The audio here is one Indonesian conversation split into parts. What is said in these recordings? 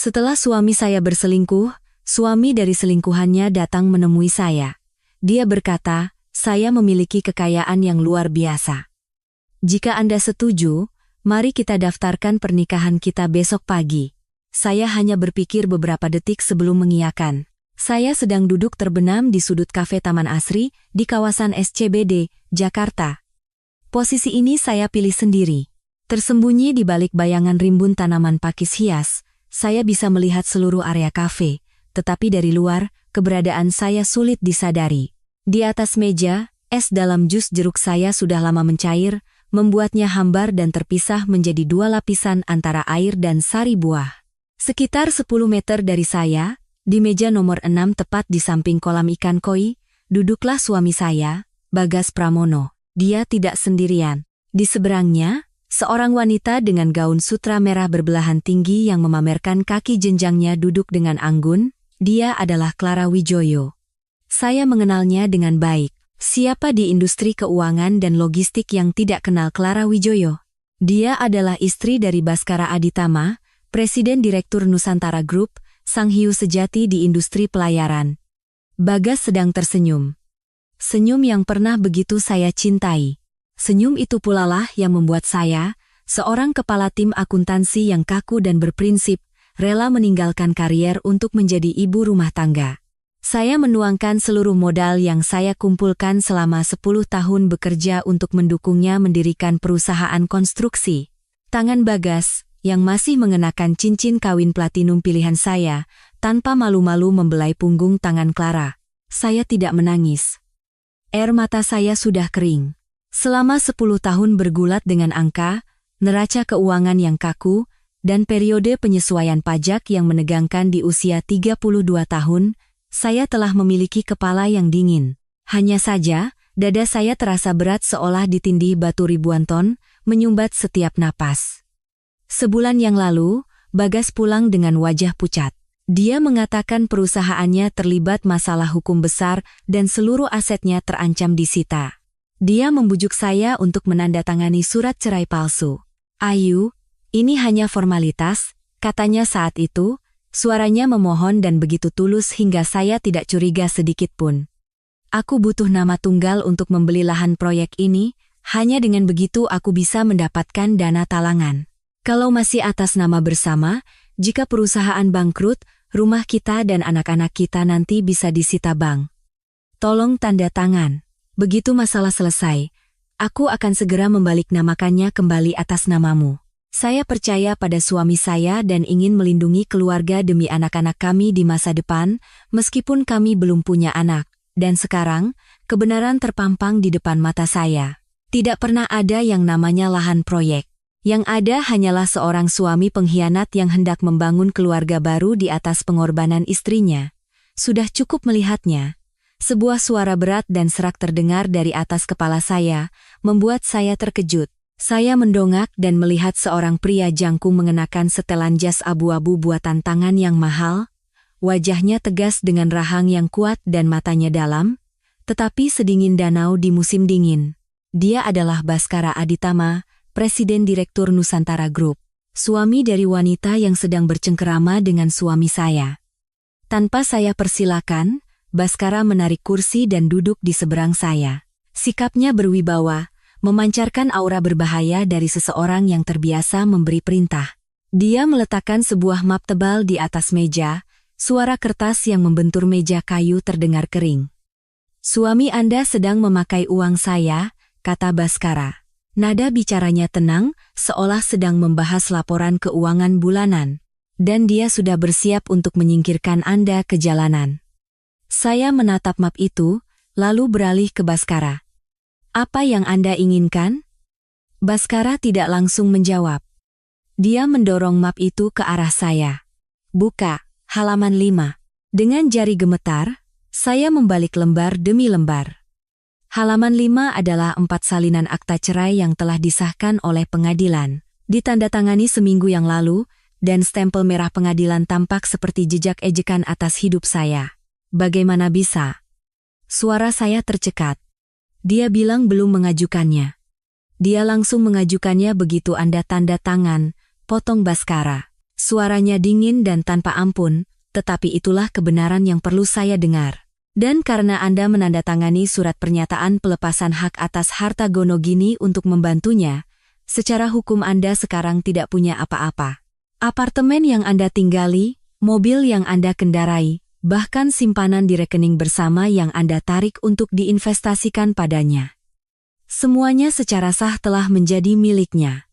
Setelah suami saya berselingkuh, suami dari selingkuhannya datang menemui saya. Dia berkata, saya memiliki kekayaan yang luar biasa. Jika Anda setuju, mari kita daftarkan pernikahan kita besok pagi. Saya hanya berpikir beberapa detik sebelum mengiyakan. Saya sedang duduk terbenam di sudut kafe Taman Asri di kawasan SCBD, Jakarta. Posisi ini saya pilih sendiri. Tersembunyi di balik bayangan rimbun tanaman pakis hias, saya bisa melihat seluruh area kafe, tetapi dari luar, keberadaan saya sulit disadari. Di atas meja, es dalam jus jeruk saya sudah lama mencair, membuatnya hambar dan terpisah menjadi dua lapisan antara air dan sari buah. Sekitar 10 meter dari saya, di meja nomor 6 tepat di samping kolam ikan koi, duduklah suami saya, Bagas Pramono. Dia tidak sendirian. Di seberangnya, seorang wanita dengan gaun sutra merah berbelahan tinggi yang memamerkan kaki jenjangnya duduk dengan anggun. Dia adalah Clara Wijoyo. Saya mengenalnya dengan baik. Siapa di industri keuangan dan logistik yang tidak kenal Clara Wijoyo? Dia adalah istri dari Baskara Aditama, Presiden Direktur Nusantara Group, sang hiu sejati di industri pelayaran. Bagas sedang tersenyum. Senyum yang pernah begitu saya cintai. Senyum itu pula lah yang membuat saya, seorang kepala tim akuntansi yang kaku dan berprinsip, rela meninggalkan karier untuk menjadi ibu rumah tangga. Saya menuangkan seluruh modal yang saya kumpulkan selama 10 tahun bekerja untuk mendukungnya mendirikan perusahaan konstruksi. Tangan Bagas, yang masih mengenakan cincin kawin platinum pilihan saya, tanpa malu-malu membelai punggung tangan Clara. Saya tidak menangis. Air mata saya sudah kering. Selama 10 tahun bergulat dengan angka, neraca keuangan yang kaku, dan periode penyesuaian pajak yang menegangkan di usia 32 tahun, saya telah memiliki kepala yang dingin. Hanya saja, dada saya terasa berat seolah ditindih batu ribuan ton, menyumbat setiap napas. Sebulan yang lalu, Bagas pulang dengan wajah pucat. Dia mengatakan perusahaannya terlibat masalah hukum besar dan seluruh asetnya terancam disita. Dia membujuk saya untuk menandatangani surat cerai palsu. "Ayu, ini hanya formalitas," katanya saat itu, suaranya memohon dan begitu tulus hingga saya tidak curiga sedikit pun. "Aku butuh nama tunggal untuk membeli lahan proyek ini, hanya dengan begitu aku bisa mendapatkan dana talangan. Kalau masih atas nama bersama, jika perusahaan bangkrut, rumah kita dan anak-anak kita nanti bisa disita bank. Tolong tanda tangan. Begitu masalah selesai, aku akan segera membaliknamakannya kembali atas namamu. Saya percaya pada suami saya dan ingin melindungi keluarga demi anak-anak kami di masa depan, meskipun kami belum punya anak. Dan sekarang, kebenaran terpampang di depan mata saya. Tidak pernah ada yang namanya lahan proyek. Yang ada hanyalah seorang suami pengkhianat yang hendak membangun keluarga baru di atas pengorbanan istrinya. Sudah cukup melihatnya." Sebuah suara berat dan serak terdengar dari atas kepala saya, membuat saya terkejut. Saya mendongak dan melihat seorang pria jangkung mengenakan setelan jas abu-abu buatan tangan yang mahal. Wajahnya tegas dengan rahang yang kuat dan matanya dalam, tetapi sedingin danau di musim dingin. Dia adalah Baskara Aditama, Presiden Direktur Nusantara Group, suami dari wanita yang sedang bercengkerama dengan suami saya. Tanpa saya persilakan, Baskara menarik kursi dan duduk di seberang saya. Sikapnya berwibawa, memancarkan aura berbahaya dari seseorang yang terbiasa memberi perintah. Dia meletakkan sebuah map tebal di atas meja, suara kertas yang membentur meja kayu terdengar kering. "Suami Anda sedang memakai uang saya," kata Baskara. Nada bicaranya tenang, seolah sedang membahas laporan keuangan bulanan. "Dan dia sudah bersiap untuk menyingkirkan Anda ke jalanan." Saya menatap map itu, lalu beralih ke Baskara. "Apa yang Anda inginkan?" Baskara tidak langsung menjawab. Dia mendorong map itu ke arah saya. "Buka, halaman 5. Dengan jari gemetar, saya membalik lembar demi lembar. Halaman 5 adalah 4 salinan akta cerai yang telah disahkan oleh pengadilan. Ditandatangani seminggu yang lalu, dan stempel merah pengadilan tampak seperti jejak ejekan atas hidup saya. Bagaimana bisa? Suara saya tercekat. Dia bilang belum mengajukannya. Dia langsung mengajukannya begitu Anda tanda tangan, potong Baskara. Suaranya dingin dan tanpa ampun, tetapi itulah kebenaran yang perlu saya dengar. Dan karena Anda menandatangani surat pernyataan pelepasan hak atas harta Gonogini untuk membantunya, secara hukum Anda sekarang tidak punya apa-apa. Apartemen yang Anda tinggali, mobil yang Anda kendarai, bahkan simpanan di rekening bersama yang Anda tarik untuk diinvestasikan padanya. Semuanya secara sah telah menjadi miliknya.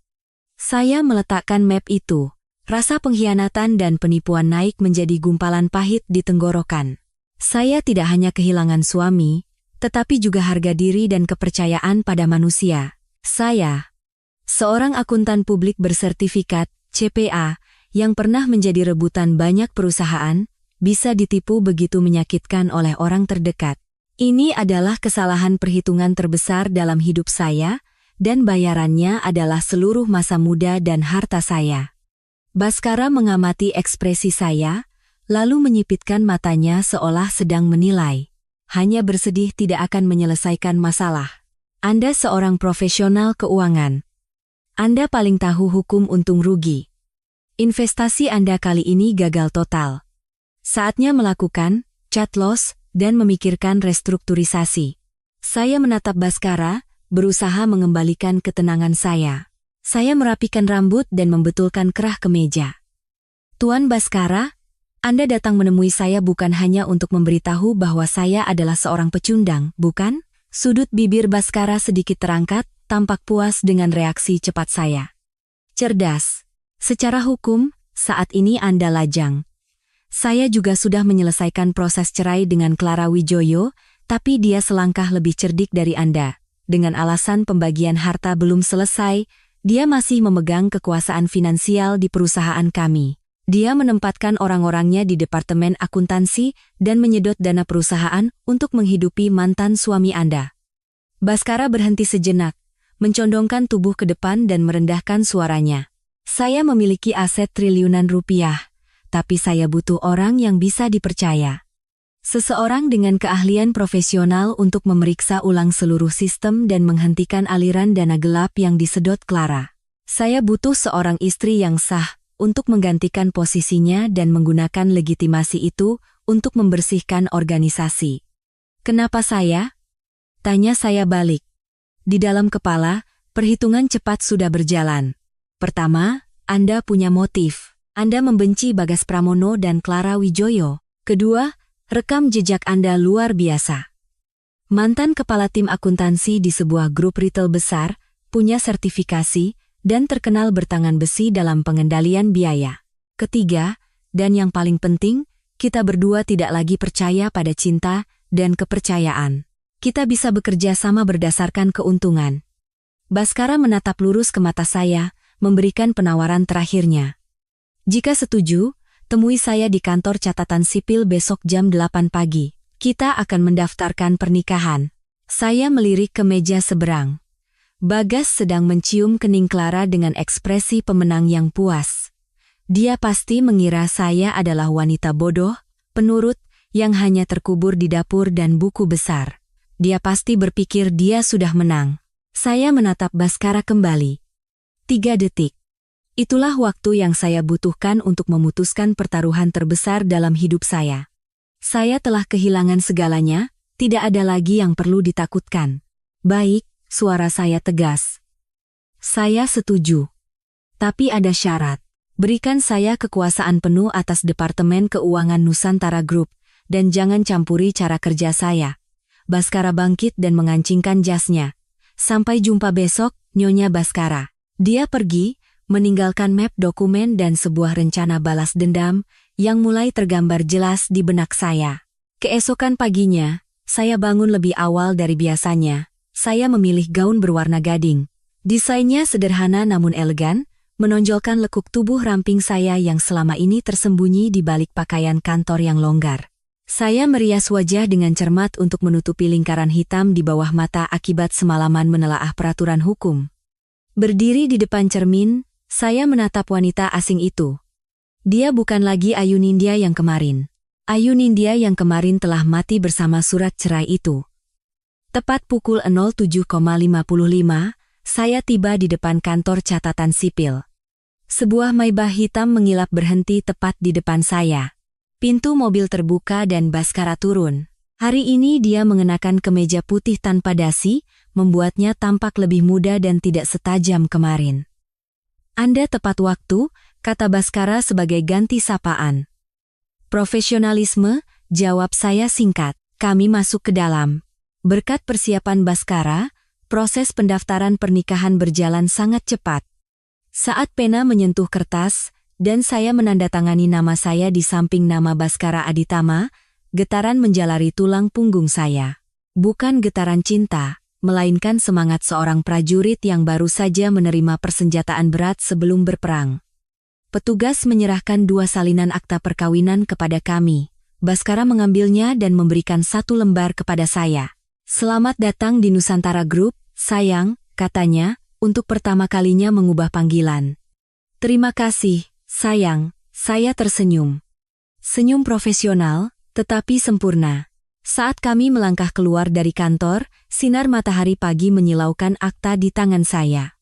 Saya meletakkan map itu. Rasa pengkhianatan dan penipuan naik menjadi gumpalan pahit di tenggorokan. Saya tidak hanya kehilangan suami, tetapi juga harga diri dan kepercayaan pada manusia. Saya, seorang akuntan publik bersertifikat, CPA, yang pernah menjadi rebutan banyak perusahaan, bisa ditipu begitu menyakitkan oleh orang terdekat. Ini adalah kesalahan perhitungan terbesar dalam hidup saya, dan bayarannya adalah seluruh masa muda dan harta saya. Baskara mengamati ekspresi saya, lalu menyipitkan matanya seolah sedang menilai. Hanya bersedih tidak akan menyelesaikan masalah. Anda seorang profesional keuangan. Anda paling tahu hukum untung rugi. Investasi Anda kali ini gagal total. Saatnya melakukan cut loss dan memikirkan restrukturisasi. Saya menatap Baskara, berusaha mengembalikan ketenangan saya. Saya merapikan rambut dan membetulkan kerah kemeja. Tuan Baskara, Anda datang menemui saya bukan hanya untuk memberitahu bahwa saya adalah seorang pecundang, bukan? Sudut bibir Baskara sedikit terangkat, tampak puas dengan reaksi cepat saya. Cerdas. Secara hukum, saat ini Anda lajang. Saya juga sudah menyelesaikan proses cerai dengan Clara Wijoyo, tapi dia selangkah lebih cerdik dari Anda. Dengan alasan pembagian harta belum selesai, dia masih memegang kekuasaan finansial di perusahaan kami. Dia menempatkan orang-orangnya di departemen akuntansi dan menyedot dana perusahaan untuk menghidupi mantan suami Anda. Baskara berhenti sejenak, mencondongkan tubuh ke depan dan merendahkan suaranya. Saya memiliki aset triliunan rupiah, tapi saya butuh orang yang bisa dipercaya. Seseorang dengan keahlian profesional untuk memeriksa ulang seluruh sistem dan menghentikan aliran dana gelap yang disedot Clara. Saya butuh seorang istri yang sah untuk menggantikan posisinya dan menggunakan legitimasi itu untuk membersihkan organisasi. Kenapa saya? Tanya saya balik. Di dalam kepala, perhitungan cepat sudah berjalan. Pertama, Anda punya motif. Anda membenci Bagas Pramono dan Clara Wijoyo. Kedua, rekam jejak Anda luar biasa. Mantan kepala tim akuntansi di sebuah grup retail besar, punya sertifikasi, dan terkenal bertangan besi dalam pengendalian biaya. Ketiga, dan yang paling penting, kita berdua tidak lagi percaya pada cinta dan kepercayaan. Kita bisa bekerja sama berdasarkan keuntungan. Baskara menatap lurus ke mata saya, memberikan penawaran terakhirnya. Jika setuju, temui saya di kantor catatan sipil besok jam 8 pagi. Kita akan mendaftarkan pernikahan. Saya melirik ke meja seberang. Bagas sedang mencium kening Clara dengan ekspresi pemenang yang puas. Dia pasti mengira saya adalah wanita bodoh, penurut, yang hanya terkubur di dapur dan buku besar. Dia pasti berpikir dia sudah menang. Saya menatap Baskara kembali. 3 detik. Itulah waktu yang saya butuhkan untuk memutuskan pertaruhan terbesar dalam hidup saya. Saya telah kehilangan segalanya, tidak ada lagi yang perlu ditakutkan. Baik, suara saya tegas. Saya setuju. Tapi ada syarat. Berikan saya kekuasaan penuh atas Departemen Keuangan Nusantara Group, dan jangan campuri cara kerja saya. Baskara bangkit dan mengancingkan jasnya. Sampai jumpa besok, Nyonya Baskara. Dia pergi, meninggalkan map dokumen dan sebuah rencana balas dendam yang mulai tergambar jelas di benak saya. Keesokan paginya, saya bangun lebih awal dari biasanya. Saya memilih gaun berwarna gading. Desainnya sederhana namun elegan, menonjolkan lekuk tubuh ramping saya yang selama ini tersembunyi di balik pakaian kantor yang longgar. Saya merias wajah dengan cermat untuk menutupi lingkaran hitam di bawah mata akibat semalaman menelaah peraturan hukum. Berdiri di depan cermin, saya menatap wanita asing itu. Dia bukan lagi Ayu Nindya yang kemarin. Ayu Nindya yang kemarin telah mati bersama surat cerai itu. Tepat pukul 07.55, saya tiba di depan kantor catatan sipil. Sebuah Maybach hitam mengilap berhenti tepat di depan saya. Pintu mobil terbuka dan Baskara turun. Hari ini dia mengenakan kemeja putih tanpa dasi, membuatnya tampak lebih muda dan tidak setajam kemarin. "Anda tepat waktu," kata Baskara sebagai ganti sapaan. "Profesionalisme," jawab saya singkat. Kami masuk ke dalam. Berkat persiapan Baskara, proses pendaftaran pernikahan berjalan sangat cepat. Saat pena menyentuh kertas, dan saya menandatangani nama saya di samping nama Baskara Aditama, getaran menjalari tulang punggung saya. Bukan getaran cinta, melainkan semangat seorang prajurit yang baru saja menerima persenjataan berat sebelum berperang. Petugas menyerahkan 2 salinan akta perkawinan kepada kami. Baskara mengambilnya dan memberikan 1 lembar kepada saya. "Selamat datang di Nusantara Group, sayang," katanya, untuk pertama kalinya mengubah panggilan. "Terima kasih, sayang," saya tersenyum. Senyum profesional, tetapi sempurna. Saat kami melangkah keluar dari kantor, sinar matahari pagi menyilaukan akta di tangan saya.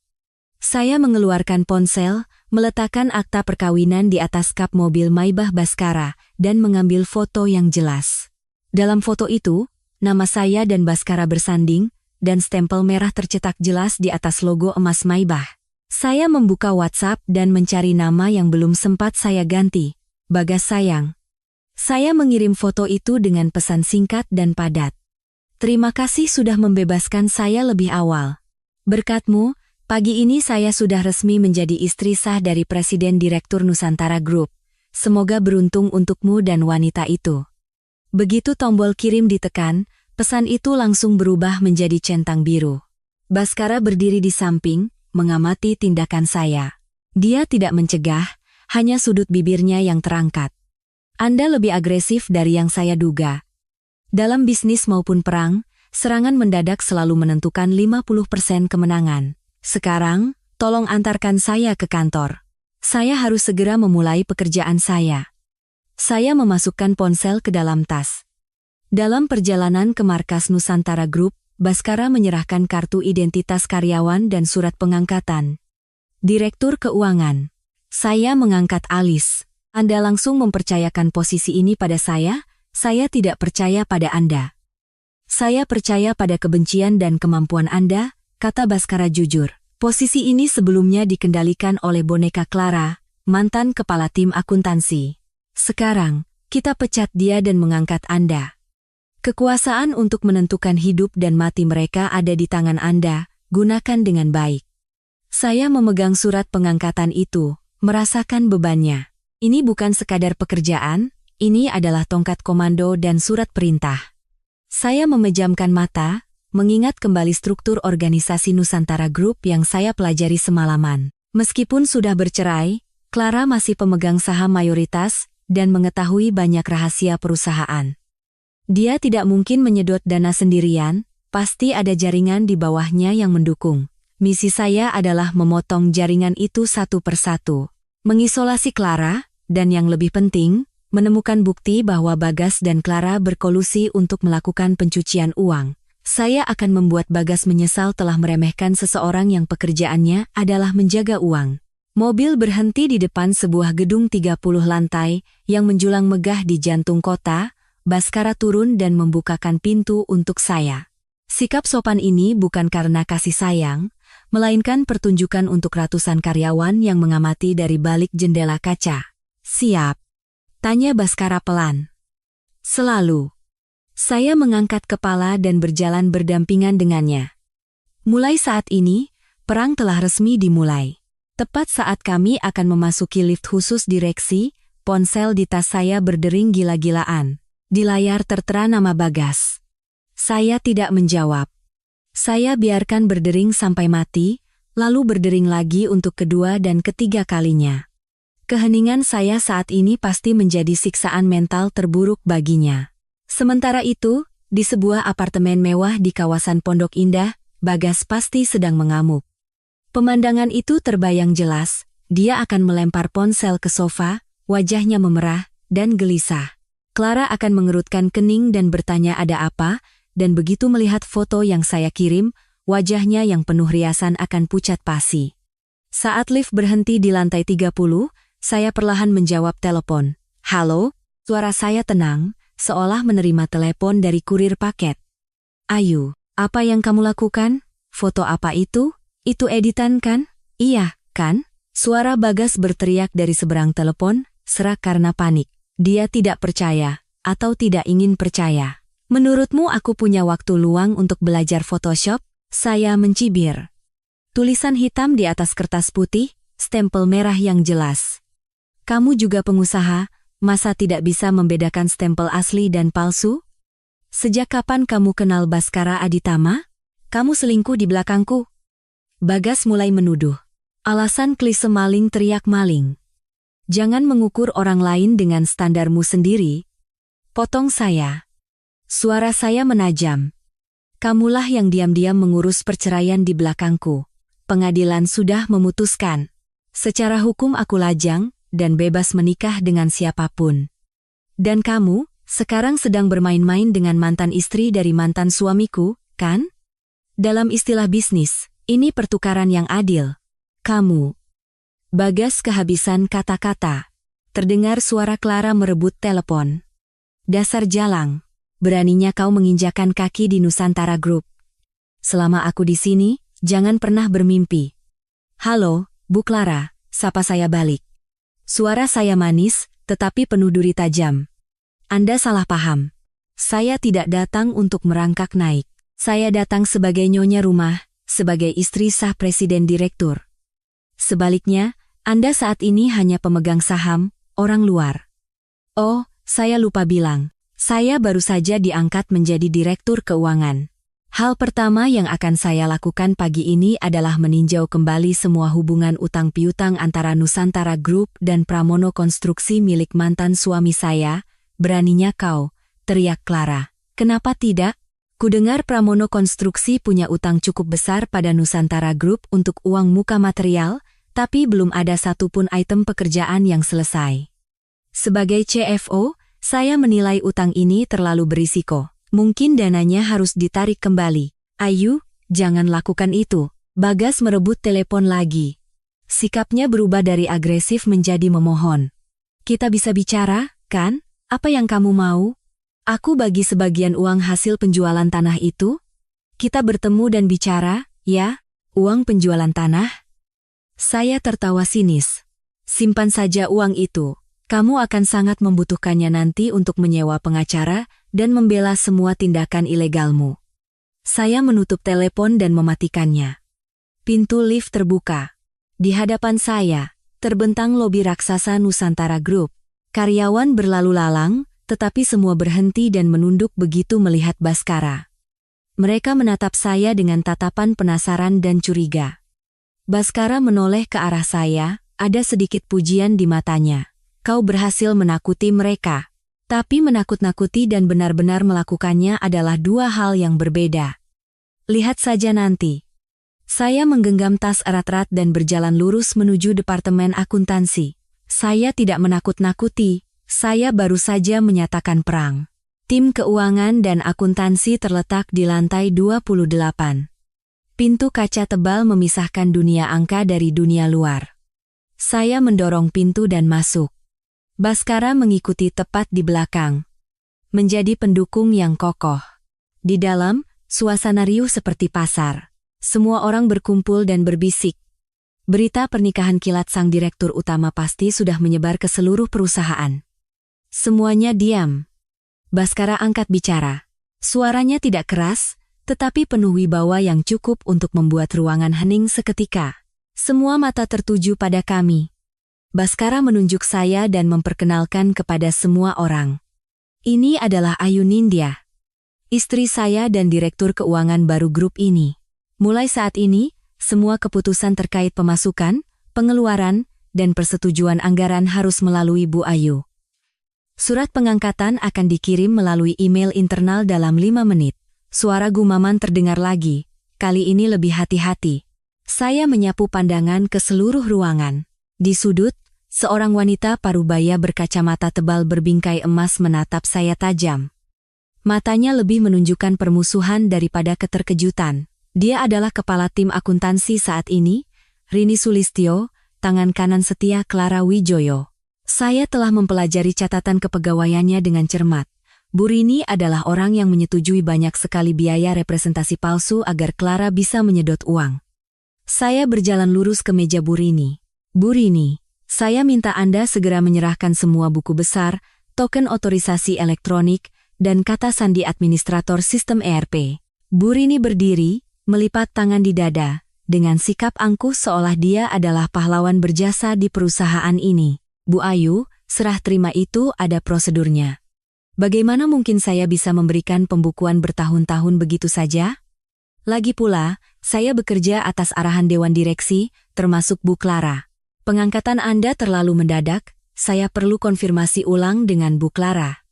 Saya mengeluarkan ponsel, meletakkan akta perkawinan di atas kap mobil Maybach Baskara, dan mengambil foto yang jelas. Dalam foto itu, nama saya dan Baskara bersanding, dan stempel merah tercetak jelas di atas logo emas Maybach. Saya membuka WhatsApp dan mencari nama yang belum sempat saya ganti. "Bagas sayang." Saya mengirim foto itu dengan pesan singkat dan padat. "Terima kasih sudah membebaskan saya lebih awal. Berkatmu, pagi ini saya sudah resmi menjadi istri sah dari Presiden Direktur Nusantara Group. Semoga beruntung untukmu dan wanita itu." Begitu tombol kirim ditekan, pesan itu langsung berubah menjadi centang biru. Baskara berdiri di samping, mengamati tindakan saya. Dia tidak mencegah, hanya sudut bibirnya yang terangkat. "Anda lebih agresif dari yang saya duga." Dalam bisnis maupun perang, serangan mendadak selalu menentukan 50% kemenangan. "Sekarang, tolong antarkan saya ke kantor. Saya harus segera memulai pekerjaan saya." Saya memasukkan ponsel ke dalam tas. Dalam perjalanan ke markas Nusantara Group, Baskara menyerahkan kartu identitas karyawan dan surat pengangkatan. "Direktur Keuangan." Saya mengangkat alis. "Anda langsung mempercayakan posisi ini pada saya? Saya tidak percaya pada Anda." "Saya percaya pada kebencian dan kemampuan Anda," kata Baskara jujur. "Posisi ini sebelumnya dikendalikan oleh boneka Clara, mantan kepala tim akuntansi. Sekarang, kita pecat dia dan mengangkat Anda. Kekuasaan untuk menentukan hidup dan mati mereka ada di tangan Anda, gunakan dengan baik." Saya memegang surat pengangkatan itu, merasakan bebannya. Ini bukan sekadar pekerjaan, ini adalah tongkat komando dan surat perintah. Saya memejamkan mata, mengingat kembali struktur organisasi Nusantara Group yang saya pelajari semalaman. Meskipun sudah bercerai, Clara masih pemegang saham mayoritas dan mengetahui banyak rahasia perusahaan. Dia tidak mungkin menyedot dana sendirian, pasti ada jaringan di bawahnya yang mendukung. Misi saya adalah memotong jaringan itu satu persatu. Mengisolasi Clara, dan yang lebih penting, menemukan bukti bahwa Bagas dan Clara berkolusi untuk melakukan pencucian uang. Saya akan membuat Bagas menyesal telah meremehkan seseorang yang pekerjaannya adalah menjaga uang. Mobil berhenti di depan sebuah gedung 30 lantai yang menjulang megah di jantung kota. Baskara turun dan membukakan pintu untuk saya. Sikap sopan ini bukan karena kasih sayang, melainkan pertunjukan untuk ratusan karyawan yang mengamati dari balik jendela kaca. "Siap?" tanya Baskara pelan. "Selalu." Saya mengangkat kepala dan berjalan berdampingan dengannya. Mulai saat ini, perang telah resmi dimulai. Tepat saat kami akan memasuki lift khusus direksi, ponsel di tas saya berdering gila-gilaan. Di layar tertera nama Bagas. Saya tidak menjawab. Saya biarkan berdering sampai mati, lalu berdering lagi untuk kedua dan ketiga kalinya. Keheningan saya saat ini pasti menjadi siksaan mental terburuk baginya. Sementara itu, di sebuah apartemen mewah di kawasan Pondok Indah, Bagas pasti sedang mengamuk. Pemandangan itu terbayang jelas, dia akan melempar ponsel ke sofa, wajahnya memerah dan gelisah. Clara akan mengerutkan kening dan bertanya ada apa, dan begitu melihat foto yang saya kirim, wajahnya yang penuh riasan akan pucat pasi. Saat lift berhenti di lantai 30, saya perlahan menjawab telepon. Halo, suara saya tenang, seolah menerima telepon dari kurir paket. Ayu, apa yang kamu lakukan? Foto apa itu? Itu editan kan? Iya, kan? Suara Bagas berteriak dari seberang telepon, serak karena panik. Dia tidak percaya, atau tidak ingin percaya. Menurutmu aku punya waktu luang untuk belajar Photoshop? Saya mencibir. Tulisan hitam di atas kertas putih, stempel merah yang jelas. Kamu juga pengusaha, masa tidak bisa membedakan stempel asli dan palsu? Sejak kapan kamu kenal Baskara Aditama? Kamu selingkuh di belakangku. Bagas mulai menuduh. Alasan klise maling teriak maling. Jangan mengukur orang lain dengan standarmu sendiri. Potong saya. Suara saya menajam. Kamulah yang diam-diam mengurus perceraian di belakangku. Pengadilan sudah memutuskan. Secara hukum aku lajang dan bebas menikah dengan siapapun. Dan kamu, sekarang sedang bermain-main dengan mantan istri dari mantan suamiku, kan? Dalam istilah bisnis, ini pertukaran yang adil. Kamu. Bagas kehabisan kata-kata. Terdengar suara Clara merebut telepon. Dasar jalang. Beraninya kau menginjakan kaki di Nusantara Group. Selama aku di sini, jangan pernah bermimpi. Halo, Bu Clara, sapa saya balik. Suara saya manis, tetapi penuh duri tajam. Anda salah paham. Saya tidak datang untuk merangkak naik. Saya datang sebagai nyonya rumah, sebagai istri sah presiden direktur. Sebaliknya, Anda saat ini hanya pemegang saham, orang luar. Oh, saya lupa bilang. Saya baru saja diangkat menjadi direktur keuangan. Hal pertama yang akan saya lakukan pagi ini adalah meninjau kembali semua hubungan utang piutang antara Nusantara Group dan Pramono Konstruksi milik mantan suami saya. Beraninya kau, teriak Clara. Kenapa tidak? Kudengar Pramono Konstruksi punya utang cukup besar pada Nusantara Group untuk uang muka material, tapi belum ada satupun item pekerjaan yang selesai. Sebagai CFO, saya menilai utang ini terlalu berisiko. Mungkin dananya harus ditarik kembali. Ayu, jangan lakukan itu. Bagas merebut telepon lagi. Sikapnya berubah dari agresif menjadi memohon. Kita bisa bicara, kan? Apa yang kamu mau? Aku bagi sebagian uang hasil penjualan tanah itu. Kita bertemu dan bicara, ya? Uang penjualan tanah? Saya tertawa sinis. Simpan saja uang itu. Kamu akan sangat membutuhkannya nanti untuk menyewa pengacara dan membela semua tindakan ilegalmu. Saya menutup telepon dan mematikannya. Pintu lift terbuka. Di hadapan saya, terbentang lobi raksasa Nusantara Group. Karyawan berlalu lalang, tetapi semua berhenti dan menunduk begitu melihat Baskara. Mereka menatap saya dengan tatapan penasaran dan curiga. Baskara menoleh ke arah saya, ada sedikit pujian di matanya. Kau berhasil menakuti mereka. Tapi menakut-nakuti dan benar-benar melakukannya adalah dua hal yang berbeda. Lihat saja nanti. Saya menggenggam tas erat-erat dan berjalan lurus menuju departemen akuntansi. Saya tidak menakut-nakuti, saya baru saja menyatakan perang. Tim keuangan dan akuntansi terletak di lantai 28. Pintu kaca tebal memisahkan dunia angka dari dunia luar. Saya mendorong pintu dan masuk. Baskara mengikuti tepat di belakang. Menjadi pendukung yang kokoh. Di dalam, suasana riuh seperti pasar. Semua orang berkumpul dan berbisik. Berita pernikahan kilat sang direktur utama pasti sudah menyebar ke seluruh perusahaan. Semuanya diam. Baskara angkat bicara. Suaranya tidak keras, tetapi penuh wibawa yang cukup untuk membuat ruangan hening seketika. Semua mata tertuju pada kami. Baskara menunjuk saya dan memperkenalkan kepada semua orang. Ini adalah Ayu Nindya, istri saya dan direktur keuangan baru grup ini. Mulai saat ini, semua keputusan terkait pemasukan, pengeluaran, dan persetujuan anggaran harus melalui Bu Ayu. Surat pengangkatan akan dikirim melalui email internal dalam 5 menit. Suara gumaman terdengar lagi, kali ini lebih hati-hati. Saya menyapu pandangan ke seluruh ruangan. Di sudut, seorang wanita parubaya berkacamata tebal berbingkai emas menatap saya tajam. Matanya lebih menunjukkan permusuhan daripada keterkejutan. Dia adalah kepala tim akuntansi saat ini, Rini Sulistyo, tangan kanan setia Clara Wijoyo. Saya telah mempelajari catatan kepegawaiannya dengan cermat. Bu Rini adalah orang yang menyetujui banyak sekali biaya representasi palsu agar Clara bisa menyedot uang. Saya berjalan lurus ke meja Bu Rini. Bu Rini, saya minta Anda segera menyerahkan semua buku besar, token otorisasi elektronik, dan kata sandi administrator sistem ERP. Bu Rini berdiri, melipat tangan di dada, dengan sikap angkuh seolah dia adalah pahlawan berjasa di perusahaan ini. Bu Ayu, serah terima itu ada prosedurnya. Bagaimana mungkin saya bisa memberikan pembukuan bertahun-tahun begitu saja? Lagi pula, saya bekerja atas arahan Dewan Direksi, termasuk Bu Clara. Pengangkatan Anda terlalu mendadak, saya perlu konfirmasi ulang dengan Bu Clara.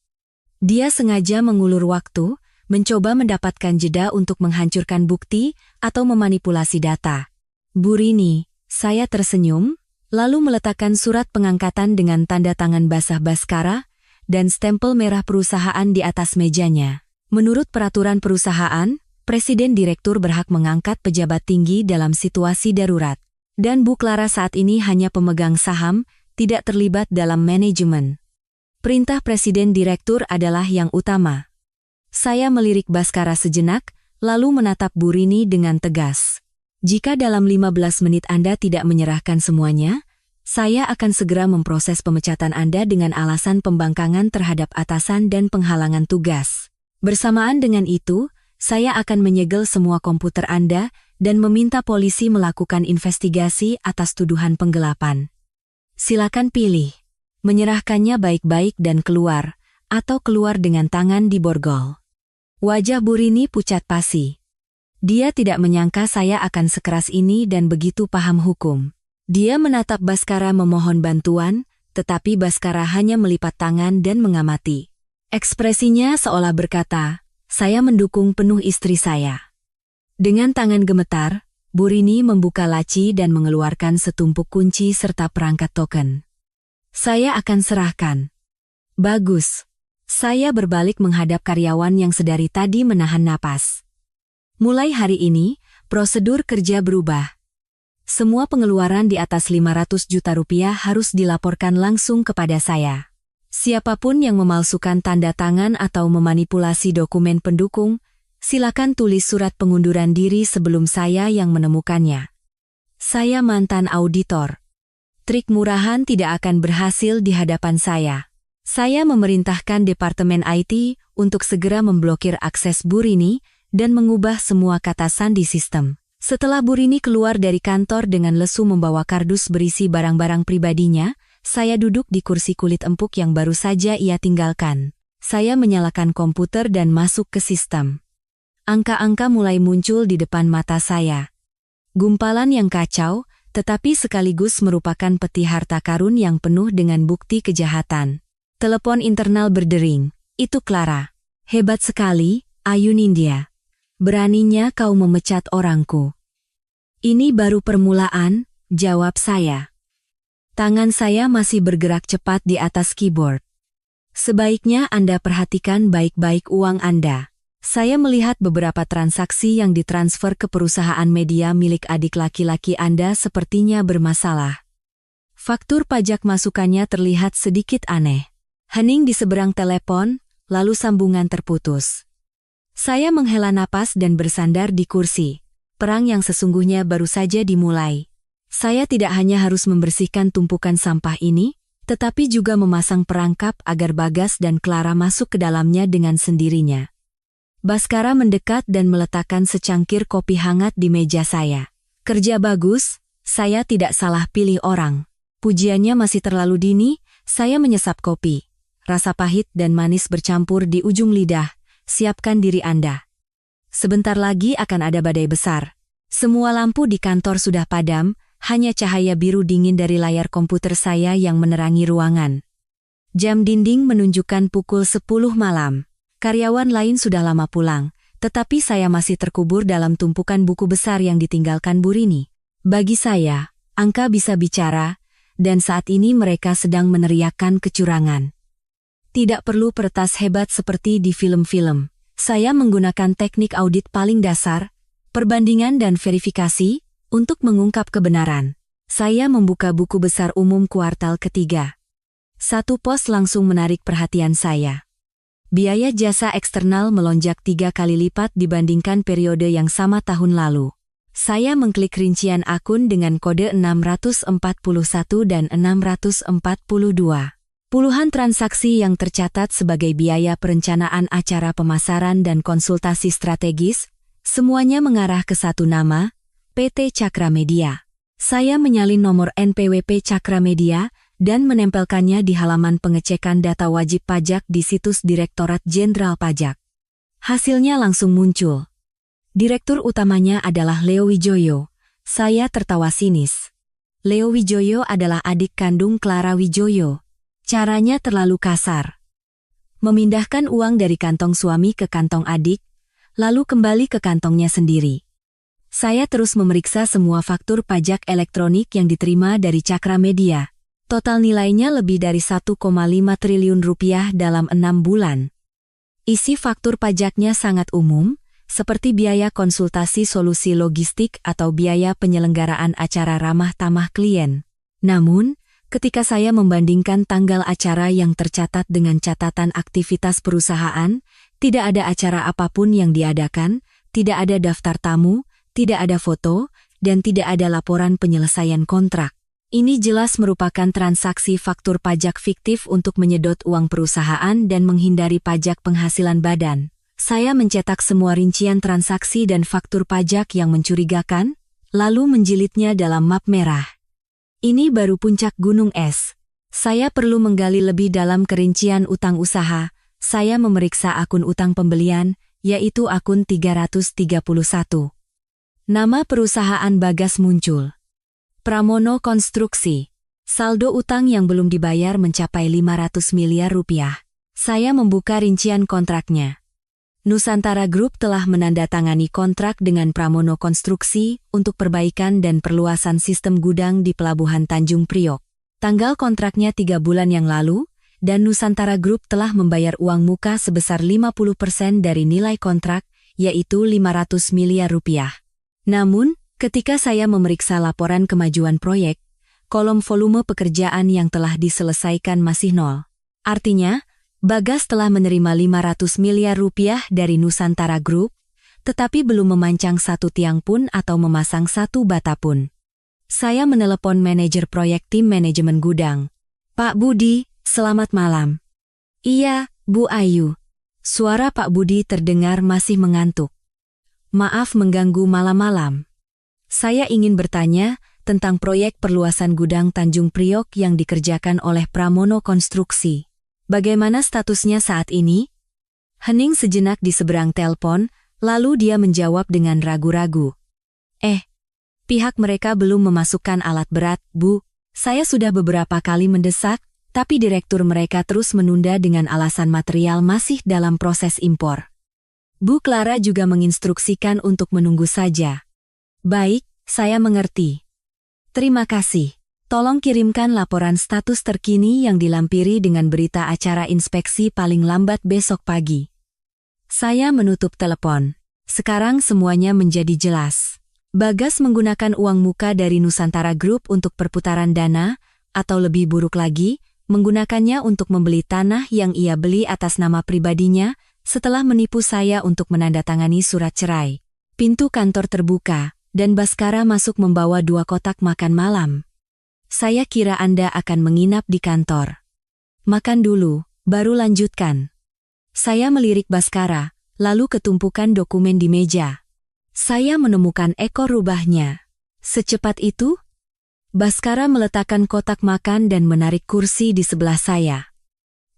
Dia sengaja mengulur waktu, mencoba mendapatkan jeda untuk menghancurkan bukti atau memanipulasi data. Bu Rini, saya tersenyum, lalu meletakkan surat pengangkatan dengan tanda tangan basah Baskara dan stempel merah perusahaan di atas mejanya. Menurut peraturan perusahaan, Presiden Direktur berhak mengangkat pejabat tinggi dalam situasi darurat. Dan Bu Clara saat ini hanya pemegang saham, tidak terlibat dalam manajemen. Perintah Presiden Direktur adalah yang utama. Saya melirik Baskara sejenak, lalu menatap Bu Rini dengan tegas. Jika dalam 15 menit Anda tidak menyerahkan semuanya, saya akan segera memproses pemecatan Anda dengan alasan pembangkangan terhadap atasan dan penghalangan tugas. Bersamaan dengan itu, saya akan menyegel semua komputer Anda dan meminta polisi melakukan investigasi atas tuduhan penggelapan. Silakan pilih, menyerahkannya baik-baik dan keluar, atau keluar dengan tangan di borgol. Wajah Bu Rini pucat pasi. Dia tidak menyangka saya akan sekeras ini dan begitu paham hukum. Dia menatap Baskara memohon bantuan, tetapi Baskara hanya melipat tangan dan mengamati. Ekspresinya seolah berkata, saya mendukung penuh istri saya. Dengan tangan gemetar, Bu Rini membuka laci dan mengeluarkan setumpuk kunci serta perangkat token. Saya akan serahkan. Bagus. Saya berbalik menghadap karyawan yang sedari tadi menahan napas. Mulai hari ini, prosedur kerja berubah. Semua pengeluaran di atas 500 juta rupiah harus dilaporkan langsung kepada saya. Siapapun yang memalsukan tanda tangan atau memanipulasi dokumen pendukung, silakan tulis surat pengunduran diri sebelum saya yang menemukannya. Saya mantan auditor. Trik murahan tidak akan berhasil di hadapan saya. Saya memerintahkan Departemen IT untuk segera memblokir akses Bu Rini dan mengubah semua kata sandi sistem. Setelah Bu Rini keluar dari kantor dengan lesu membawa kardus berisi barang-barang pribadinya, saya duduk di kursi kulit empuk yang baru saja ia tinggalkan. Saya menyalakan komputer dan masuk ke sistem. Angka-angka mulai muncul di depan mata saya. Gumpalan yang kacau, tetapi sekaligus merupakan peti harta karun yang penuh dengan bukti kejahatan. Telepon internal berdering. Itu Clara. Hebat sekali, Ayu Nindya. Beraninya kau memecat orangku. Ini baru permulaan, jawab saya. Tangan saya masih bergerak cepat di atas keyboard. Sebaiknya Anda perhatikan baik-baik uang Anda. Saya melihat beberapa transaksi yang ditransfer ke perusahaan media milik adik laki-laki Anda sepertinya bermasalah. Faktur pajak masukannya terlihat sedikit aneh. Hening di seberang telepon, lalu sambungan terputus. Saya menghela napas dan bersandar di kursi. Perang yang sesungguhnya baru saja dimulai. Saya tidak hanya harus membersihkan tumpukan sampah ini, tetapi juga memasang perangkap agar Bagas dan Clara masuk ke dalamnya dengan sendirinya. Baskara mendekat dan meletakkan secangkir kopi hangat di meja saya. Kerja bagus, saya tidak salah pilih orang. Pujiannya masih terlalu dini, saya menyesap kopi. Rasa pahit dan manis bercampur di ujung lidah. Siapkan diri Anda. Sebentar lagi akan ada badai besar. Semua lampu di kantor sudah padam, hanya cahaya biru dingin dari layar komputer saya yang menerangi ruangan. Jam dinding menunjukkan pukul 10 malam. Karyawan lain sudah lama pulang, tetapi saya masih terkubur dalam tumpukan buku besar yang ditinggalkan Bu Rini. Bagi saya, angka bisa bicara, dan saat ini mereka sedang meneriakkan kecurangan. Tidak perlu peretas hebat seperti di film-film. Saya menggunakan teknik audit paling dasar, perbandingan dan verifikasi, Untuk mengungkap kebenaran, saya membuka buku besar umum kuartal ketiga. Satu pos langsung menarik perhatian saya. Biaya jasa eksternal melonjak 3 kali lipat dibandingkan periode yang sama tahun lalu. Saya mengklik rincian akun dengan kode 641 dan 642. Puluhan transaksi yang tercatat sebagai biaya perencanaan acara pemasaran dan konsultasi strategis, semuanya mengarah ke satu nama, PT Cakra Media. Saya menyalin nomor NPWP Cakra Media dan menempelkannya di halaman pengecekan data wajib pajak di situs Direktorat Jenderal Pajak. Hasilnya langsung muncul. Direktur utamanya adalah Leo Wijoyo. Saya tertawa sinis. Leo Wijoyo adalah adik kandung Clara Wijoyo. Caranya terlalu kasar. Memindahkan uang dari kantong suami ke kantong adik, lalu kembali ke kantongnya sendiri. Saya terus memeriksa semua faktur pajak elektronik yang diterima dari Cakra Media. Total nilainya lebih dari 1,5 triliun rupiah dalam 6 bulan. Isi faktur pajaknya sangat umum, seperti biaya konsultasi solusi logistik atau biaya penyelenggaraan acara ramah tamah klien. Namun, ketika saya membandingkan tanggal acara yang tercatat dengan catatan aktivitas perusahaan, tidak ada acara apapun yang diadakan, tidak ada daftar tamu, tidak ada foto, dan tidak ada laporan penyelesaian kontrak. Ini jelas merupakan transaksi faktur pajak fiktif untuk menyedot uang perusahaan dan menghindari pajak penghasilan badan. Saya mencetak semua rincian transaksi dan faktur pajak yang mencurigakan, lalu menjilidnya dalam map merah. Ini baru puncak gunung es. Saya perlu menggali lebih dalam kerincian utang usaha. Saya memeriksa akun utang pembelian, yaitu akun 331. Nama perusahaan Bagas muncul. Pramono Konstruksi. Saldo utang yang belum dibayar mencapai 500 miliar rupiah. Saya membuka rincian kontraknya. Nusantara Group telah menandatangani kontrak dengan Pramono Konstruksi untuk perbaikan dan perluasan sistem gudang di Pelabuhan Tanjung Priok. Tanggal kontraknya 3 bulan yang lalu, dan Nusantara Group telah membayar uang muka sebesar 50% dari nilai kontrak, yaitu 500 miliar rupiah. Namun, ketika saya memeriksa laporan kemajuan proyek, kolom volume pekerjaan yang telah diselesaikan masih nol. Artinya, Bagas telah menerima 500 miliar rupiah dari Nusantara Group, tetapi belum memancang satu tiang pun atau memasang satu bata pun. Saya menelepon manajer proyek tim manajemen gudang. Pak Budi, selamat malam. Iya, Bu Ayu. Suara Pak Budi terdengar masih mengantuk. Maaf mengganggu malam-malam. Saya ingin bertanya tentang proyek perluasan gudang Tanjung Priok yang dikerjakan oleh Pramono Konstruksi. Bagaimana statusnya saat ini? Hening sejenak di seberang telepon, lalu dia menjawab dengan ragu-ragu. Pihak mereka belum memasukkan alat berat, Bu. Saya sudah beberapa kali mendesak, tapi direktur mereka terus menunda dengan alasan material masih dalam proses impor. Bu Clara juga menginstruksikan untuk menunggu saja. Baik, saya mengerti. Terima kasih. Tolong kirimkan laporan status terkini yang dilampiri dengan berita acara inspeksi paling lambat besok pagi. Saya menutup telepon. Sekarang semuanya menjadi jelas. Bagas menggunakan uang muka dari Nusantara Group untuk perputaran dana, atau lebih buruk lagi, menggunakannya untuk membeli tanah yang ia beli atas nama pribadinya, setelah menipu saya untuk menandatangani surat cerai. Pintu kantor terbuka, dan Baskara masuk membawa 2 kotak makan malam. Saya kira Anda akan menginap di kantor. Makan dulu, baru lanjutkan. Saya melirik Baskara, lalu ketumpukan dokumen di meja. Saya menemukan ekor rubahnya. Secepat itu? Baskara meletakkan kotak makan dan menarik kursi di sebelah saya.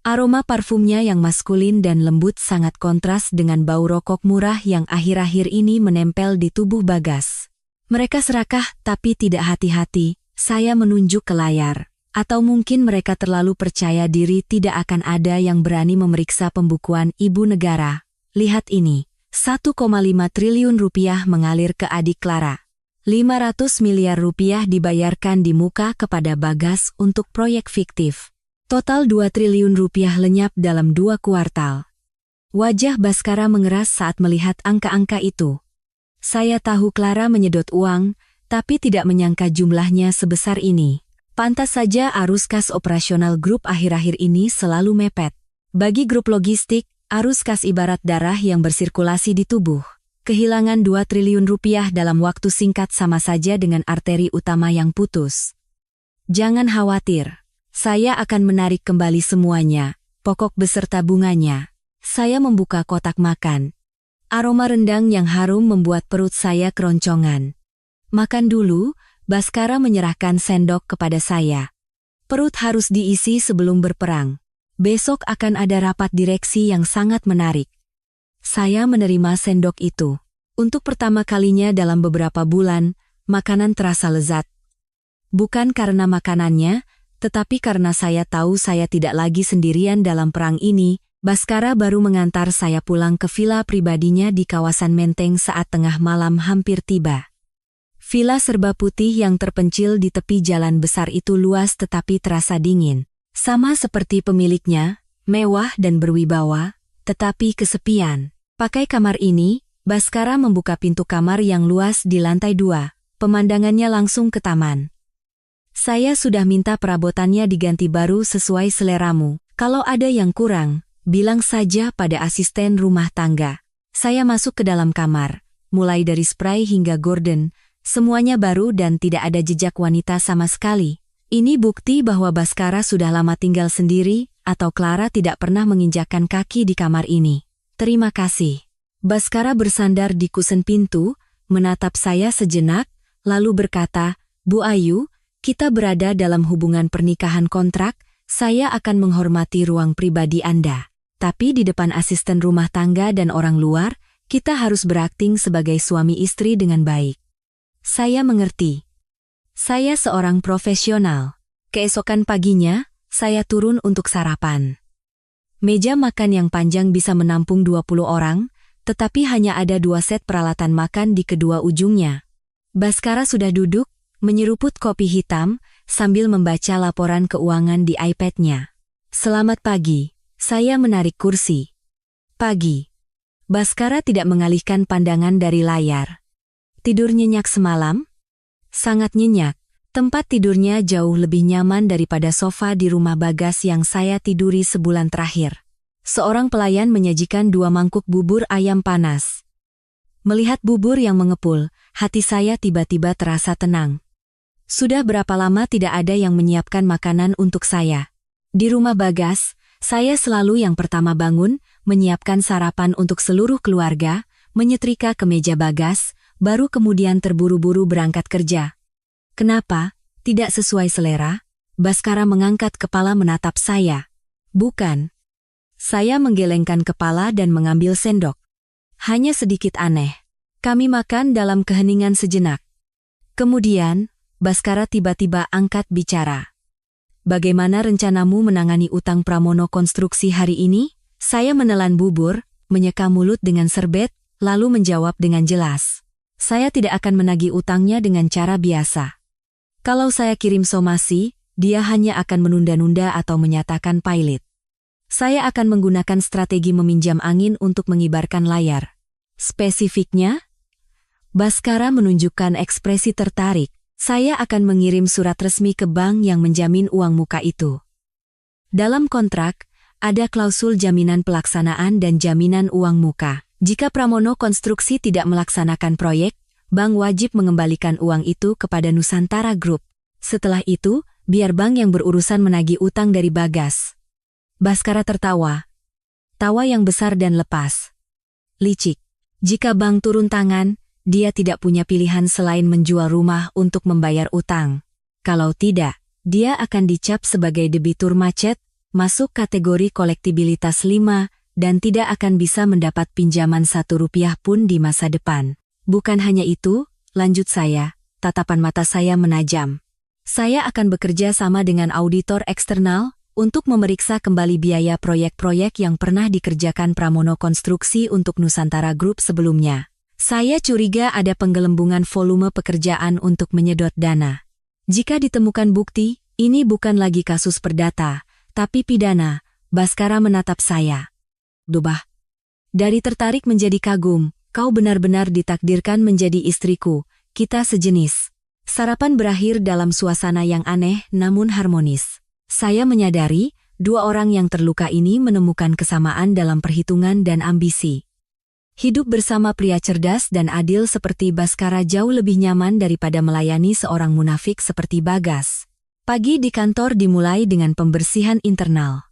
Aroma parfumnya yang maskulin dan lembut sangat kontras dengan bau rokok murah yang akhir-akhir ini menempel di tubuh Bagas. Mereka serakah tapi tidak hati-hati, saya menunjuk ke layar. Atau mungkin mereka terlalu percaya diri tidak akan ada yang berani memeriksa pembukuan ibu negara. Lihat ini, 1,5 triliun rupiah mengalir ke adik Clara. 500 miliar rupiah dibayarkan di muka kepada Bagas untuk proyek fiktif. Total 2 triliun rupiah lenyap dalam 2 kuartal. Wajah Baskara mengeras saat melihat angka-angka itu. Saya tahu Clara menyedot uang, tapi tidak menyangka jumlahnya sebesar ini. Pantas saja arus kas operasional grup akhir-akhir ini selalu mepet. Bagi grup logistik, arus kas ibarat darah yang bersirkulasi di tubuh. Kehilangan 2 triliun rupiah dalam waktu singkat sama saja dengan arteri utama yang putus. Jangan khawatir, saya akan menarik kembali semuanya, pokok beserta bunganya. Saya membuka kotak makan. Aroma rendang yang harum membuat perut saya keroncongan. Makan dulu. Baskara menyerahkan sendok kepada saya. Perut harus diisi sebelum berperang. Besok akan ada rapat direksi yang sangat menarik. Saya menerima sendok itu. Untuk pertama kalinya dalam beberapa bulan, makanan terasa lezat. Bukan karena makanannya, tetapi karena saya tahu saya tidak lagi sendirian dalam perang ini. Baskara baru mengantar saya pulang ke villa pribadinya di kawasan Menteng saat tengah malam hampir tiba. Villa serba putih yang terpencil di tepi jalan besar itu luas tetapi terasa dingin. Sama seperti pemiliknya, mewah dan berwibawa, tetapi kesepian. Pakai kamar ini, Baskara membuka pintu kamar yang luas di lantai 2, pemandangannya langsung ke taman. Saya sudah minta perabotannya diganti baru sesuai seleramu. Kalau ada yang kurang, bilang saja pada asisten rumah tangga. Saya masuk ke dalam kamar, mulai dari spray hingga gorden, semuanya baru dan tidak ada jejak wanita sama sekali. Ini bukti bahwa Baskara sudah lama tinggal sendiri, atau Clara tidak pernah menginjakkan kaki di kamar ini. Terima kasih. Baskara bersandar di kusen pintu, menatap saya sejenak, lalu berkata, Bu Ayu, kita berada dalam hubungan pernikahan kontrak, saya akan menghormati ruang pribadi Anda. Tapi di depan asisten rumah tangga dan orang luar, kita harus berakting sebagai suami istri dengan baik. Saya mengerti. Saya seorang profesional. Keesokan paginya, saya turun untuk sarapan. Meja makan yang panjang bisa menampung 20 orang, tetapi hanya ada 2 set peralatan makan di kedua ujungnya. Baskara sudah duduk, menyeruput kopi hitam, sambil membaca laporan keuangan di iPad-nya. Selamat pagi, saya menarik kursi. Pagi. Baskara tidak mengalihkan pandangan dari layar. Tidur nyenyak semalam? Sangat nyenyak. Tempat tidurnya jauh lebih nyaman daripada sofa di rumah Bagas yang saya tiduri sebulan terakhir. Seorang pelayan menyajikan 2 mangkuk bubur ayam panas. Melihat bubur yang mengepul, hati saya tiba-tiba terasa tenang. Sudah berapa lama tidak ada yang menyiapkan makanan untuk saya. Di rumah Bagas, saya selalu yang pertama bangun, menyiapkan sarapan untuk seluruh keluarga, menyetrika ke meja Bagas, baru kemudian terburu-buru berangkat kerja. Kenapa? Tidak sesuai selera? Baskara mengangkat kepala menatap saya. Bukan. Saya menggelengkan kepala dan mengambil sendok. Hanya sedikit aneh. Kami makan dalam keheningan sejenak. Kemudian, Baskara tiba-tiba angkat bicara. Bagaimana rencanamu menangani utang Pramono Konstruksi hari ini? Saya menelan bubur, menyeka mulut dengan serbet, lalu menjawab dengan jelas. Saya tidak akan menagih utangnya dengan cara biasa. Kalau saya kirim somasi, dia hanya akan menunda-nunda atau menyatakan pailit. Saya akan menggunakan strategi meminjam angin untuk mengibarkan layar. Spesifiknya? Baskara menunjukkan ekspresi tertarik. Saya akan mengirim surat resmi ke bank yang menjamin uang muka itu. Dalam kontrak, ada klausul jaminan pelaksanaan dan jaminan uang muka. Jika Pramono Konstruksi tidak melaksanakan proyek, bank wajib mengembalikan uang itu kepada Nusantara Group. Setelah itu, biar bank yang berurusan menagih utang dari Bagas. Baskara tertawa. Tawa yang besar dan lepas. Licik. Jika bank turun tangan, dia tidak punya pilihan selain menjual rumah untuk membayar utang. Kalau tidak, dia akan dicap sebagai debitur macet, masuk kategori kolektibilitas 5, dan tidak akan bisa mendapat pinjaman Rp1 pun di masa depan. Bukan hanya itu, lanjut saya, tatapan mata saya menajam. Saya akan bekerja sama dengan auditor eksternal untuk memeriksa kembali biaya proyek-proyek yang pernah dikerjakan Pramono Konstruksi untuk Nusantara Group sebelumnya. Saya curiga ada penggelembungan volume pekerjaan untuk menyedot dana. Jika ditemukan bukti, ini bukan lagi kasus perdata, tapi pidana. Baskara menatap saya. Dubah. Dari tertarik menjadi kagum, kau benar-benar ditakdirkan menjadi istriku, kita sejenis. Sarapan berakhir dalam suasana yang aneh namun harmonis. Saya menyadari, dua orang yang terluka ini menemukan kesamaan dalam perhitungan dan ambisi. Hidup bersama pria cerdas dan adil seperti Baskara jauh lebih nyaman daripada melayani seorang munafik seperti Bagas. Pagi di kantor dimulai dengan pembersihan internal.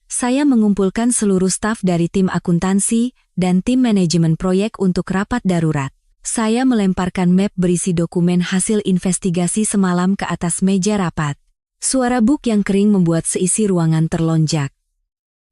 Saya mengumpulkan seluruh staf dari tim akuntansi dan tim manajemen proyek untuk rapat darurat. Saya melemparkan map berisi dokumen hasil investigasi semalam ke atas meja rapat. Suara buk yang kering membuat seisi ruangan terlonjak.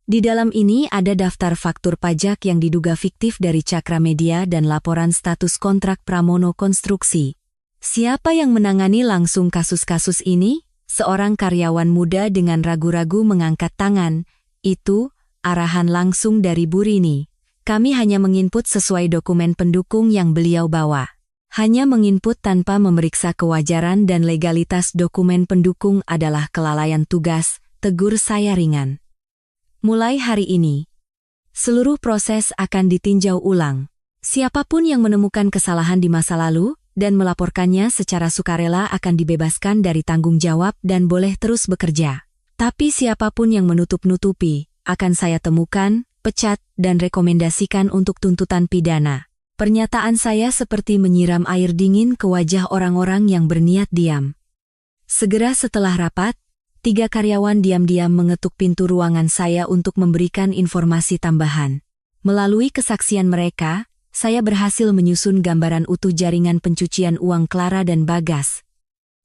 Di dalam ini ada daftar faktur pajak yang diduga fiktif dari Cakra Media dan laporan status kontrak Pramono Konstruksi. Siapa yang menangani langsung kasus-kasus ini? Seorang karyawan muda dengan ragu-ragu mengangkat tangan. Itu, arahan langsung dari Bu Rini. Kami hanya menginput sesuai dokumen pendukung yang beliau bawa. Hanya menginput tanpa memeriksa kewajaran dan legalitas dokumen pendukung adalah kelalaian tugas, tegur saya ringan. Mulai hari ini, seluruh proses akan ditinjau ulang. Siapapun yang menemukan kesalahan di masa lalu dan melaporkannya secara sukarela akan dibebaskan dari tanggung jawab dan boleh terus bekerja. Tapi siapapun yang menutup-nutupi, akan saya temukan, pecat, dan rekomendasikan untuk tuntutan pidana. Pernyataan saya seperti menyiram air dingin ke wajah orang-orang yang berniat diam. Segera setelah rapat, 3 karyawan diam-diam mengetuk pintu ruangan saya untuk memberikan informasi tambahan. Melalui kesaksian mereka, saya berhasil menyusun gambaran utuh jaringan pencucian uang Clara dan Bagas.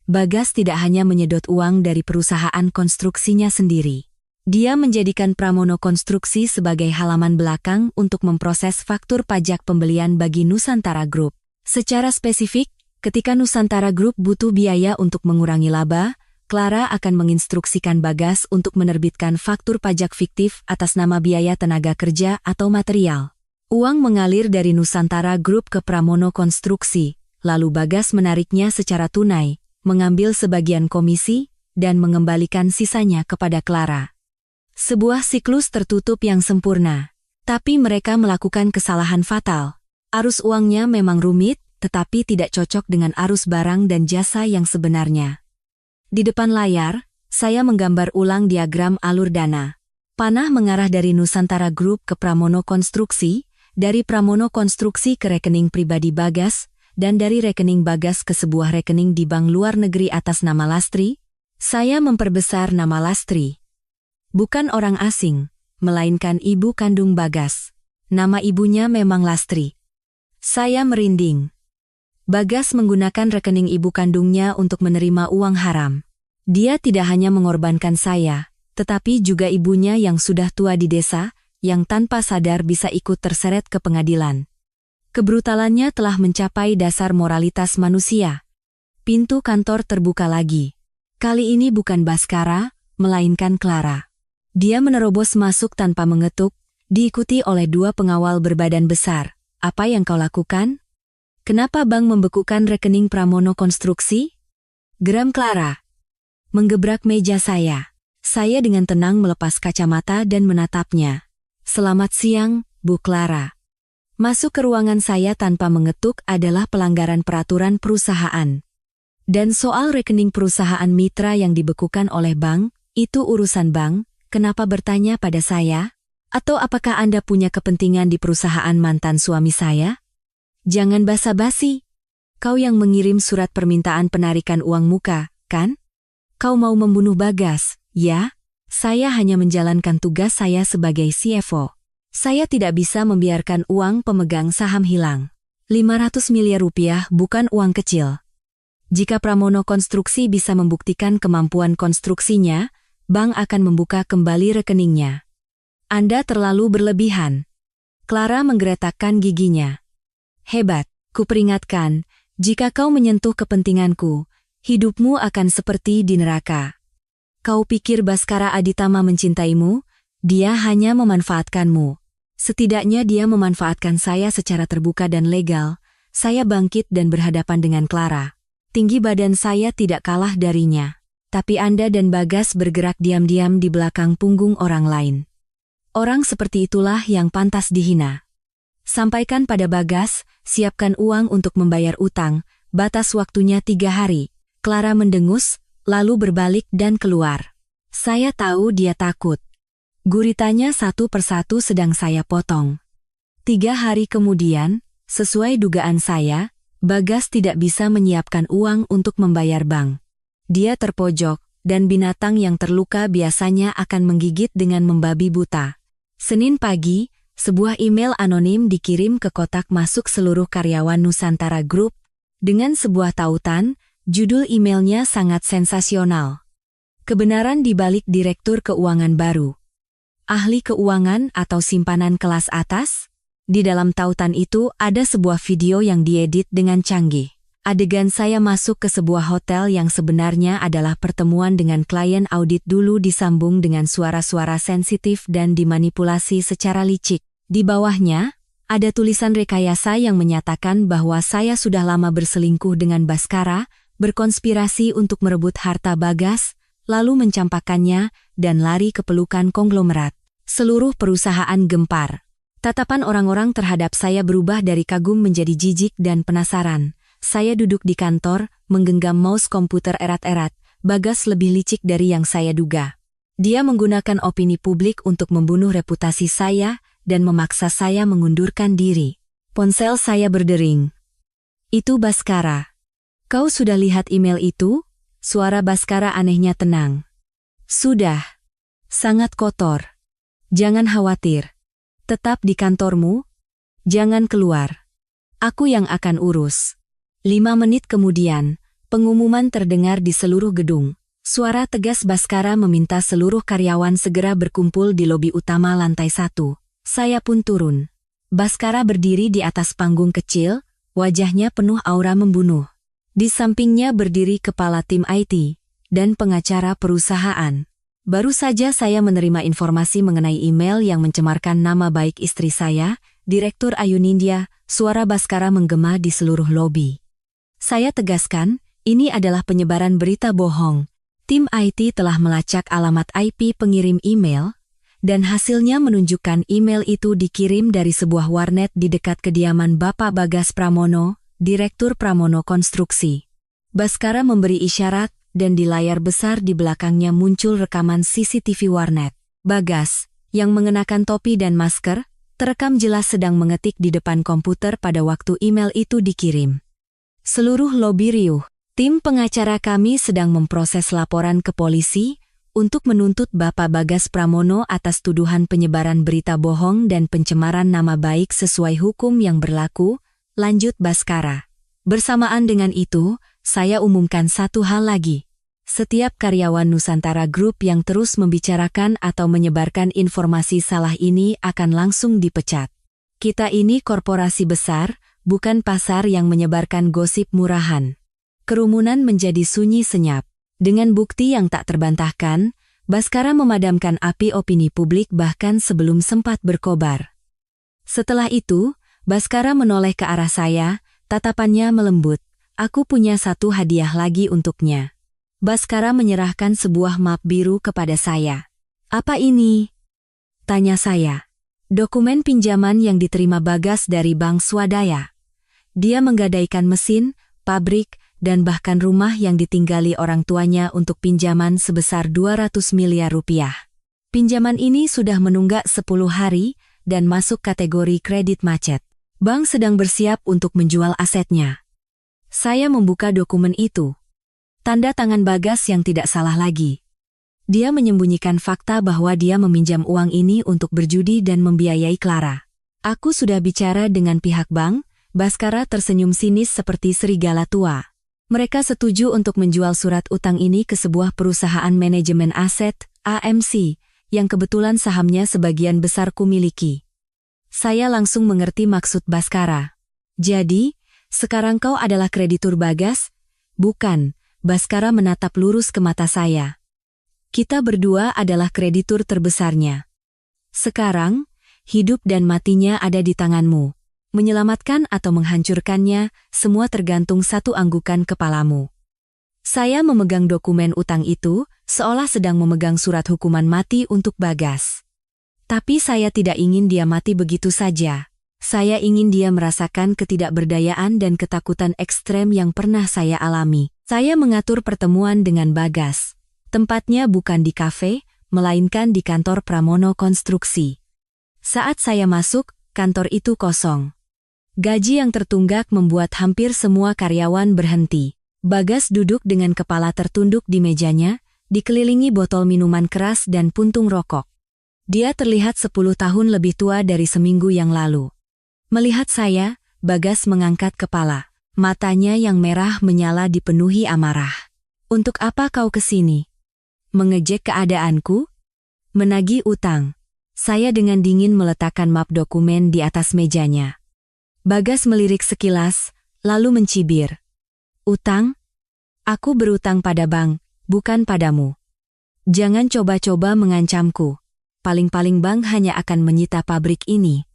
Bagas tidak hanya menyedot uang dari perusahaan konstruksinya sendiri. Dia menjadikan Pramono Konstruksi sebagai halaman belakang untuk memproses faktur pajak pembelian bagi Nusantara Group. Secara spesifik, ketika Nusantara Group butuh biaya untuk mengurangi laba, Clara akan menginstruksikan Bagas untuk menerbitkan faktur pajak fiktif atas nama biaya tenaga kerja atau material. Uang mengalir dari Nusantara Group ke Pramono Konstruksi, lalu Bagas menariknya secara tunai, mengambil sebagian komisi, dan mengembalikan sisanya kepada Clara. Sebuah siklus tertutup yang sempurna. Tapi mereka melakukan kesalahan fatal. Arus uangnya memang rumit, tetapi tidak cocok dengan arus barang dan jasa yang sebenarnya. Di depan layar, saya menggambar ulang diagram alur dana. Panah mengarah dari Nusantara Group ke Pramono Konstruksi, dari Pramono Konstruksi ke rekening pribadi Bagas, dan dari rekening Bagas ke sebuah rekening di bank luar negeri atas nama Lastri. Saya memperbesar nama Lastri. Bukan orang asing, melainkan ibu kandung Bagas. Nama ibunya memang Lastri. Saya merinding. Bagas menggunakan rekening ibu kandungnya untuk menerima uang haram. Dia tidak hanya mengorbankan saya, tetapi juga ibunya yang sudah tua di desa, yang tanpa sadar bisa ikut terseret ke pengadilan. Kebrutalannya telah mencapai dasar moralitas manusia. Pintu kantor terbuka lagi. Kali ini bukan Baskara, melainkan Clara. Dia menerobos masuk tanpa mengetuk, diikuti oleh 2 pengawal berbadan besar. Apa yang kau lakukan? Kenapa bank membekukan rekening Pramono Konstruksi? Geram Clara. Menggebrak meja saya. Saya dengan tenang melepas kacamata dan menatapnya. Selamat siang, Bu Clara. Masuk ke ruangan saya tanpa mengetuk adalah pelanggaran peraturan perusahaan. Dan soal rekening perusahaan mitra yang dibekukan oleh bank, itu urusan bank, kenapa bertanya pada saya? Atau apakah Anda punya kepentingan di perusahaan mantan suami saya? Jangan basa-basi. Kau yang mengirim surat permintaan penarikan uang muka, kan? Kau mau membunuh Bagas, ya? Saya hanya menjalankan tugas saya sebagai CFO. Saya tidak bisa membiarkan uang pemegang saham hilang. 500 miliar rupiah bukan uang kecil. Jika Pramono Konstruksi bisa membuktikan kemampuan konstruksinya, bank akan membuka kembali rekeningnya. Anda terlalu berlebihan. Clara menggeretakkan giginya. Hebat, kuperingatkan, jika kau menyentuh kepentinganku, hidupmu akan seperti di neraka. Kau pikir Baskara Aditama mencintaimu? Dia hanya memanfaatkanmu. Setidaknya dia memanfaatkan saya secara terbuka dan legal. Saya bangkit dan berhadapan dengan Clara. Tinggi badan saya tidak kalah darinya. Tapi Anda dan Bagas bergerak diam-diam di belakang punggung orang lain. Orang seperti itulah yang pantas dihina. Sampaikan pada Bagas, siapkan uang untuk membayar utang, batas waktunya 3 hari. Clara mendengus, lalu berbalik dan keluar. Saya tahu dia takut. Guritanya satu persatu sedang saya potong. 3 hari kemudian, sesuai dugaan saya, Bagas tidak bisa menyiapkan uang untuk membayar bank. Dia terpojok, dan binatang yang terluka biasanya akan menggigit dengan membabi buta. Senin pagi, sebuah email anonim dikirim ke kotak masuk seluruh karyawan Nusantara Group. Dengan sebuah tautan, judul emailnya sangat sensasional. Kebenaran di balik Direktur Keuangan baru. Ahli keuangan atau simpanan kelas atas? Di dalam tautan itu ada sebuah video yang diedit dengan canggih. Adegan saya masuk ke sebuah hotel yang sebenarnya adalah pertemuan dengan klien audit dulu disambung dengan suara-suara sensitif dan dimanipulasi secara licik. Di bawahnya, ada tulisan rekayasa yang menyatakan bahwa saya sudah lama berselingkuh dengan Baskara, berkonspirasi untuk merebut harta Bagas, lalu mencampakkannya dan lari ke pelukan konglomerat. Seluruh perusahaan gempar. Tatapan orang-orang terhadap saya berubah dari kagum menjadi jijik dan penasaran. Saya duduk di kantor, menggenggam mouse komputer erat-erat. Bagas lebih licik dari yang saya duga. Dia menggunakan opini publik untuk membunuh reputasi saya dan memaksa saya mengundurkan diri. Ponsel saya berdering. Itu Baskara. Kau sudah lihat email itu? Suara Baskara anehnya tenang. Sudah. Sangat kotor. Jangan khawatir. Tetap di kantormu. Jangan keluar. Aku yang akan urus. 5 menit kemudian, pengumuman terdengar di seluruh gedung. Suara tegas Baskara meminta seluruh karyawan segera berkumpul di lobi utama lantai 1. Saya pun turun. Baskara berdiri di atas panggung kecil, wajahnya penuh aura membunuh. Di sampingnya berdiri kepala tim IT dan pengacara perusahaan. Baru saja saya menerima informasi mengenai email yang mencemarkan nama baik istri saya, Direktur Ayunindya. Suara Baskara menggema di seluruh lobi. Saya tegaskan, ini adalah penyebaran berita bohong. Tim IT telah melacak alamat IP pengirim email, dan hasilnya menunjukkan email itu dikirim dari sebuah warnet di dekat kediaman Bapak Bagas Pramono, Direktur Pramono Konstruksi. Baskara memberi isyarat, dan di layar besar di belakangnya muncul rekaman CCTV warnet. Bagas, yang mengenakan topi dan masker, terekam jelas sedang mengetik di depan komputer pada waktu email itu dikirim. Seluruh lobi riuh. Tim pengacara kami sedang memproses laporan ke polisi untuk menuntut Bapak Bagas Pramono atas tuduhan penyebaran berita bohong dan pencemaran nama baik sesuai hukum yang berlaku, lanjut Baskara. Bersamaan dengan itu, saya umumkan satu hal lagi. Setiap karyawan Nusantara Group yang terus membicarakan atau menyebarkan informasi salah ini akan langsung dipecat. Kita ini korporasi besar, bukan pasar yang menyebarkan gosip murahan. Kerumunan menjadi sunyi senyap. Dengan bukti yang tak terbantahkan, Baskara memadamkan api opini publik bahkan sebelum sempat berkobar. Setelah itu, Baskara menoleh ke arah saya, tatapannya melembut. Aku punya satu hadiah lagi untuknya. Baskara menyerahkan sebuah map biru kepada saya. Apa ini? Tanya saya. Dokumen pinjaman yang diterima Bagas dari Bank Swadaya. Dia menggadaikan mesin, pabrik, dan bahkan rumah yang ditinggali orang tuanya untuk pinjaman sebesar 200 miliar rupiah. Pinjaman ini sudah menunggak 10 hari dan masuk kategori kredit macet. Bank sedang bersiap untuk menjual asetnya. Saya membuka dokumen itu. Tanda tangan Bagas yang tidak salah lagi. Dia menyembunyikan fakta bahwa dia meminjam uang ini untuk berjudi dan membiayai Clara. Aku sudah bicara dengan pihak bank. Baskara tersenyum sinis seperti serigala tua. Mereka setuju untuk menjual surat utang ini ke sebuah perusahaan manajemen aset, AMC, yang kebetulan sahamnya sebagian besar kumiliki. Saya langsung mengerti maksud Baskara. Jadi, sekarang kau adalah kreditur Bagas? Bukan, Baskara menatap lurus ke mata saya. Kita berdua adalah kreditur terbesarnya. Sekarang, hidup dan matinya ada di tanganmu. Menyelamatkan atau menghancurkannya, semua tergantung satu anggukan kepalamu. Saya memegang dokumen utang itu, seolah sedang memegang surat hukuman mati untuk Bagas. Tapi saya tidak ingin dia mati begitu saja. Saya ingin dia merasakan ketidakberdayaan dan ketakutan ekstrem yang pernah saya alami. Saya mengatur pertemuan dengan Bagas. Tempatnya bukan di kafe, melainkan di kantor Pramono Konstruksi. Saat saya masuk, kantor itu kosong. Gaji yang tertunggak membuat hampir semua karyawan berhenti. Bagas duduk dengan kepala tertunduk di mejanya, dikelilingi botol minuman keras dan puntung rokok. Dia terlihat 10 tahun lebih tua dari seminggu yang lalu. Melihat saya, Bagas mengangkat kepala. Matanya yang merah menyala dipenuhi amarah. "Untuk apa kau kesini? Mengejek keadaanku? Menagih utang?" Saya dengan dingin meletakkan map dokumen di atas mejanya. Bagas melirik sekilas, lalu mencibir. "Utang? Aku berutang pada bank, bukan padamu. Jangan coba-coba mengancamku. Paling-paling bank hanya akan menyita pabrik ini.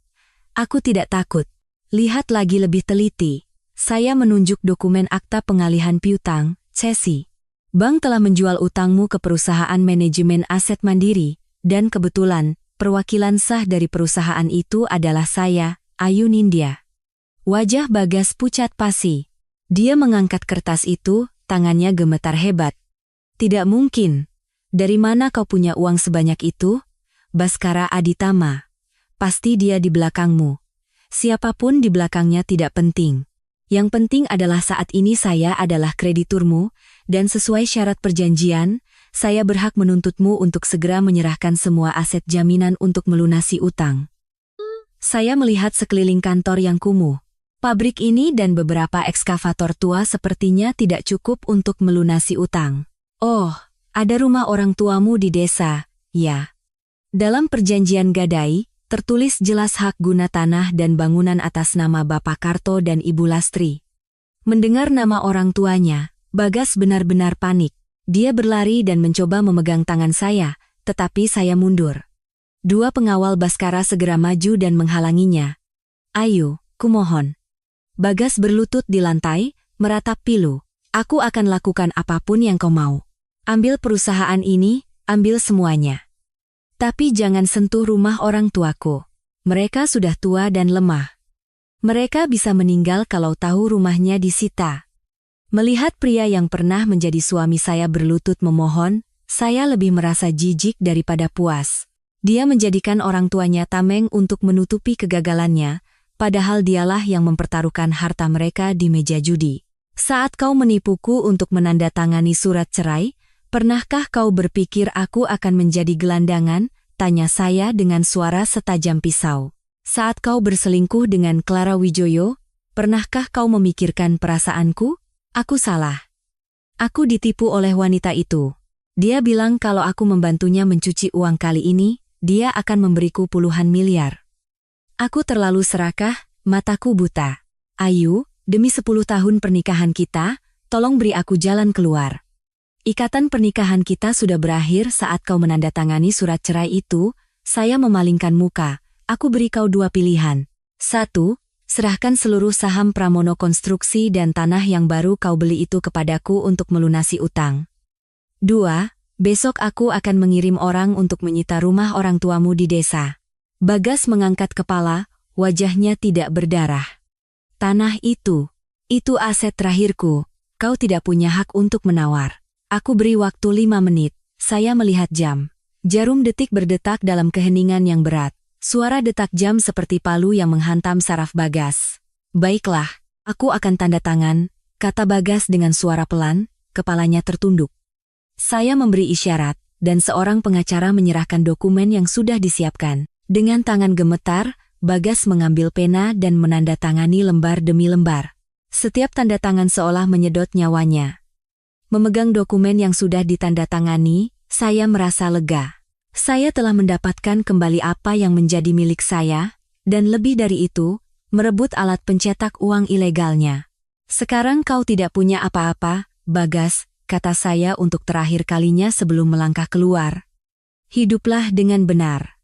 Aku tidak takut." Lihat lagi lebih teliti. Saya menunjuk dokumen akta pengalihan piutang, Cesi. Bank telah menjual utangmu ke perusahaan manajemen aset Mandiri, dan kebetulan, perwakilan sah dari perusahaan itu adalah saya, Ayu Nindya. Wajah Bagas pucat pasi. Dia mengangkat kertas itu, tangannya gemetar hebat. "Tidak mungkin. Dari mana kau punya uang sebanyak itu?" "Baskara Aditama. Pasti dia di belakangmu." "Siapapun di belakangnya tidak penting. Yang penting adalah saat ini saya adalah krediturmu, dan sesuai syarat perjanjian, saya berhak menuntutmu untuk segera menyerahkan semua aset jaminan untuk melunasi utang." Saya melihat sekeliling kantor yang kumuh. Pabrik ini dan beberapa ekskavator tua sepertinya tidak cukup untuk melunasi utang. "Oh, ada rumah orang tuamu di desa, ya. Dalam perjanjian gadai, tertulis jelas hak guna tanah dan bangunan atas nama Bapak Karto dan Ibu Lastri." Mendengar nama orang tuanya, Bagas benar-benar panik. Dia berlari dan mencoba memegang tangan saya, tetapi saya mundur. Dua pengawal Baskara segera maju dan menghalanginya. "Ayo, kumohon." Bagas berlutut di lantai, meratap pilu. "Aku akan lakukan apapun yang kau mau. Ambil perusahaan ini, ambil semuanya. Tapi jangan sentuh rumah orang tuaku. Mereka sudah tua dan lemah. Mereka bisa meninggal kalau tahu rumahnya disita." Melihat pria yang pernah menjadi suami saya berlutut memohon, saya lebih merasa jijik daripada puas. Dia menjadikan orang tuanya tameng untuk menutupi kegagalannya, padahal dialah yang mempertaruhkan harta mereka di meja judi. "Saat kau menipuku untuk menandatangani surat cerai, pernahkah kau berpikir aku akan menjadi gelandangan?" tanya saya dengan suara setajam pisau. "Saat kau berselingkuh dengan Clara Wijoyo, pernahkah kau memikirkan perasaanku? Aku salah. Aku ditipu oleh wanita itu. Dia bilang kalau aku membantunya mencuci uang kali ini, dia akan memberiku puluhan miliar. Aku terlalu serakah, mataku buta. Ayu, demi 10 tahun pernikahan kita, tolong beri aku jalan keluar. Ikatan pernikahan kita sudah berakhir saat kau menandatangani surat cerai itu." Saya memalingkan muka. "Aku beri kau 2 pilihan. 1. Serahkan seluruh saham Pramono Konstruksi dan tanah yang baru kau beli itu kepadaku untuk melunasi utang. 2. Besok aku akan mengirim orang untuk menyita rumah orang tuamu di desa." Bagas mengangkat kepala, wajahnya tidak berdarah. "Tanah itu aset terakhirku. Kau tidak punya hak untuk menawar. Aku beri waktu 5 menit. Saya melihat jam. Jarum detik berdetak dalam keheningan yang berat. Suara detak jam seperti palu yang menghantam saraf Bagas. "Baiklah, aku akan tanda tangan," kata Bagas dengan suara pelan, kepalanya tertunduk. Saya memberi isyarat, dan seorang pengacara menyerahkan dokumen yang sudah disiapkan. Dengan tangan gemetar, Bagas mengambil pena dan menandatangani lembar demi lembar. Setiap tanda tangan seolah menyedot nyawanya. Memegang dokumen yang sudah ditandatangani, saya merasa lega. Saya telah mendapatkan kembali apa yang menjadi milik saya, dan lebih dari itu, merebut alat pencetak uang ilegalnya. "Sekarang kau tidak punya apa-apa, Bagas," kata saya untuk terakhir kalinya sebelum melangkah keluar. "Hiduplah dengan benar.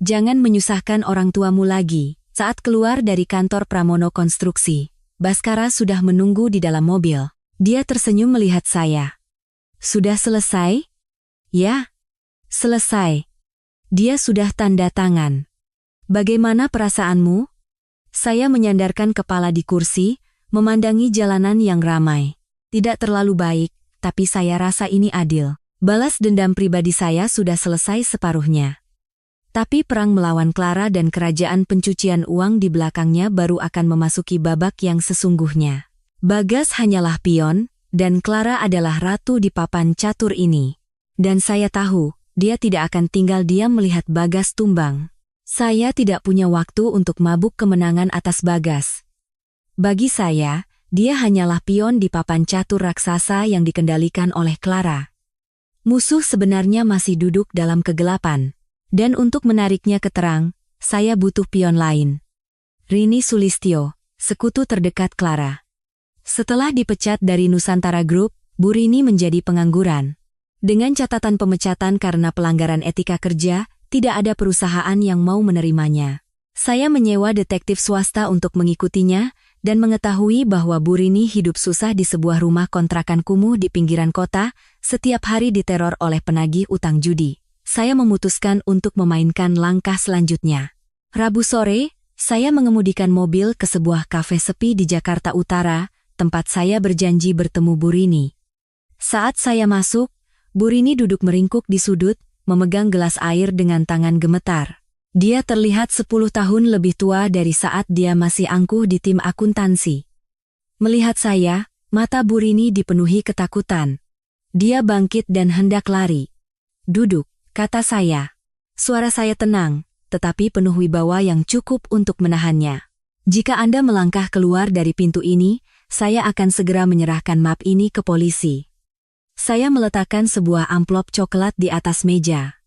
Jangan menyusahkan orang tuamu lagi." Saat keluar dari kantor Pramono Konstruksi, Baskara sudah menunggu di dalam mobil. Dia tersenyum melihat saya. "Sudah selesai?" "Ya, selesai. Dia sudah tanda tangan. Bagaimana perasaanmu?" Saya menyandarkan kepala di kursi, memandangi jalanan yang ramai. Tidak terlalu baik, tapi saya rasa ini adil. Balas dendam pribadi saya sudah selesai separuhnya. Tapi perang melawan Clara dan kerajaan pencucian uang di belakangnya baru akan memasuki babak yang sesungguhnya. Bagas hanyalah pion, dan Clara adalah ratu di papan catur ini. Dan saya tahu, dia tidak akan tinggal diam melihat Bagas tumbang. Saya tidak punya waktu untuk mabuk kemenangan atas Bagas. Bagi saya, dia hanyalah pion di papan catur raksasa yang dikendalikan oleh Clara. Musuh sebenarnya masih duduk dalam kegelapan. Dan untuk menariknya ke terang, saya butuh pion lain. Rini Sulistyo, sekutu terdekat Clara. Setelah dipecat dari Nusantara Group, Bu Rini menjadi pengangguran. Dengan catatan pemecatan karena pelanggaran etika kerja, tidak ada perusahaan yang mau menerimanya. Saya menyewa detektif swasta untuk mengikutinya, dan mengetahui bahwa Bu Rini hidup susah di sebuah rumah kontrakan kumuh di pinggiran kota, setiap hari diteror oleh penagih utang judi. Saya memutuskan untuk memainkan langkah selanjutnya. Rabu sore, saya mengemudikan mobil ke sebuah kafe sepi di Jakarta Utara, tempat saya berjanji bertemu Bu Rini. Saat saya masuk, Bu Rini duduk meringkuk di sudut, memegang gelas air dengan tangan gemetar. Dia terlihat 10 tahun lebih tua dari saat dia masih angkuh di tim akuntansi. Melihat saya, mata Bu Rini dipenuhi ketakutan. Dia bangkit dan hendak lari. "Duduk," kata saya. Suara saya tenang, tetapi penuh wibawa yang cukup untuk menahannya. "Jika Anda melangkah keluar dari pintu ini, saya akan segera menyerahkan map ini ke polisi." Saya meletakkan sebuah amplop coklat di atas meja.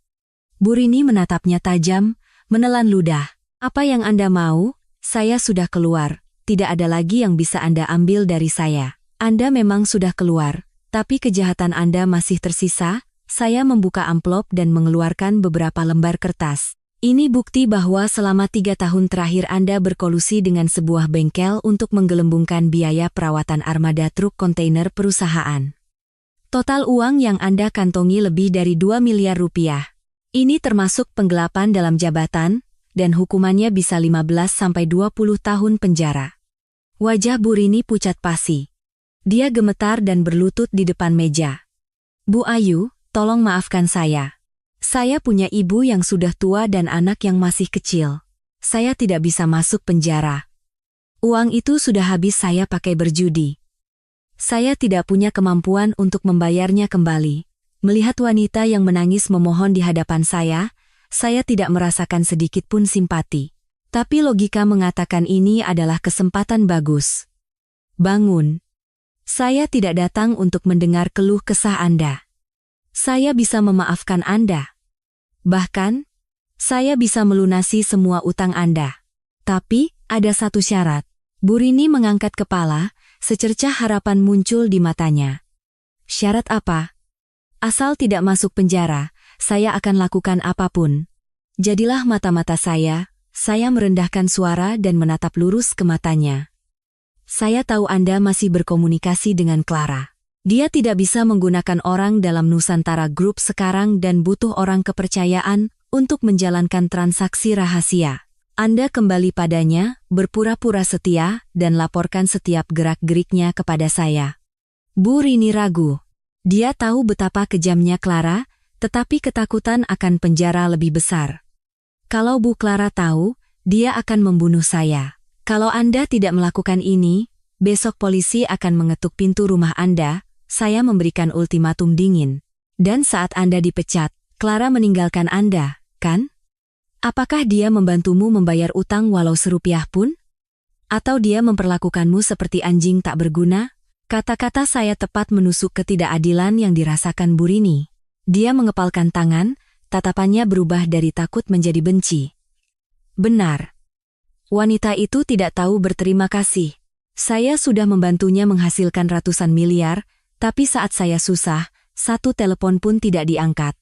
Bu Rini menatapnya tajam, menelan ludah. "Apa yang Anda mau? Saya sudah keluar. Tidak ada lagi yang bisa Anda ambil dari saya. Anda memang sudah keluar, tapi kejahatan Anda masih tersisa." Saya membuka amplop dan mengeluarkan beberapa lembar kertas. "Ini bukti bahwa selama 3 tahun terakhir Anda berkolusi dengan sebuah bengkel untuk menggelembungkan biaya perawatan armada truk kontainer perusahaan. Total uang yang Anda kantongi lebih dari 2 miliar rupiah. Ini termasuk penggelapan dalam jabatan, dan hukumannya bisa 15-20 tahun penjara." Wajah Bu Rini pucat pasi. Dia gemetar dan berlutut di depan meja. "Bu Ayu, tolong maafkan saya. Saya punya ibu yang sudah tua dan anak yang masih kecil. Saya tidak bisa masuk penjara. Uang itu sudah habis saya pakai berjudi. Saya tidak punya kemampuan untuk membayarnya kembali." Melihat wanita yang menangis memohon di hadapan saya tidak merasakan sedikit pun simpati. Tapi logika mengatakan ini adalah kesempatan bagus. "Bangun. Saya tidak datang untuk mendengar keluh kesah Anda. Saya bisa memaafkan Anda. Bahkan, saya bisa melunasi semua utang Anda. Tapi, ada satu syarat." Bu Rini mengangkat kepala, secercah harapan muncul di matanya. "Syarat apa?" "Asal tidak masuk penjara, saya akan lakukan apapun." Jadilah mata-mata saya merendahkan suara dan menatap lurus ke matanya. "Saya tahu Anda masih berkomunikasi dengan Clara. Dia tidak bisa menggunakan orang dalam Nusantara Group sekarang dan butuh orang kepercayaan untuk menjalankan transaksi rahasia. Anda kembali padanya, berpura-pura setia, dan laporkan setiap gerak-geriknya kepada saya." Bu Rini ragu. Dia tahu betapa kejamnya Clara, tetapi ketakutan akan penjara lebih besar. "Kalau Bu Clara tahu, dia akan membunuh saya. Kalau Anda tidak melakukan ini, besok polisi akan mengetuk pintu rumah Anda." Saya memberikan ultimatum dingin. "Dan saat Anda dipecat, Clara meninggalkan Anda, kan? Apakah dia membantumu membayar utang walau serupiah pun? Atau dia memperlakukanmu seperti anjing tak berguna?" Kata-kata saya tepat menusuk ketidakadilan yang dirasakan Bu Rini. Dia mengepalkan tangan, tatapannya berubah dari takut menjadi benci. "Benar. Wanita itu tidak tahu berterima kasih. Saya sudah membantunya menghasilkan ratusan miliar, tapi saat saya susah, satu telepon pun tidak diangkat.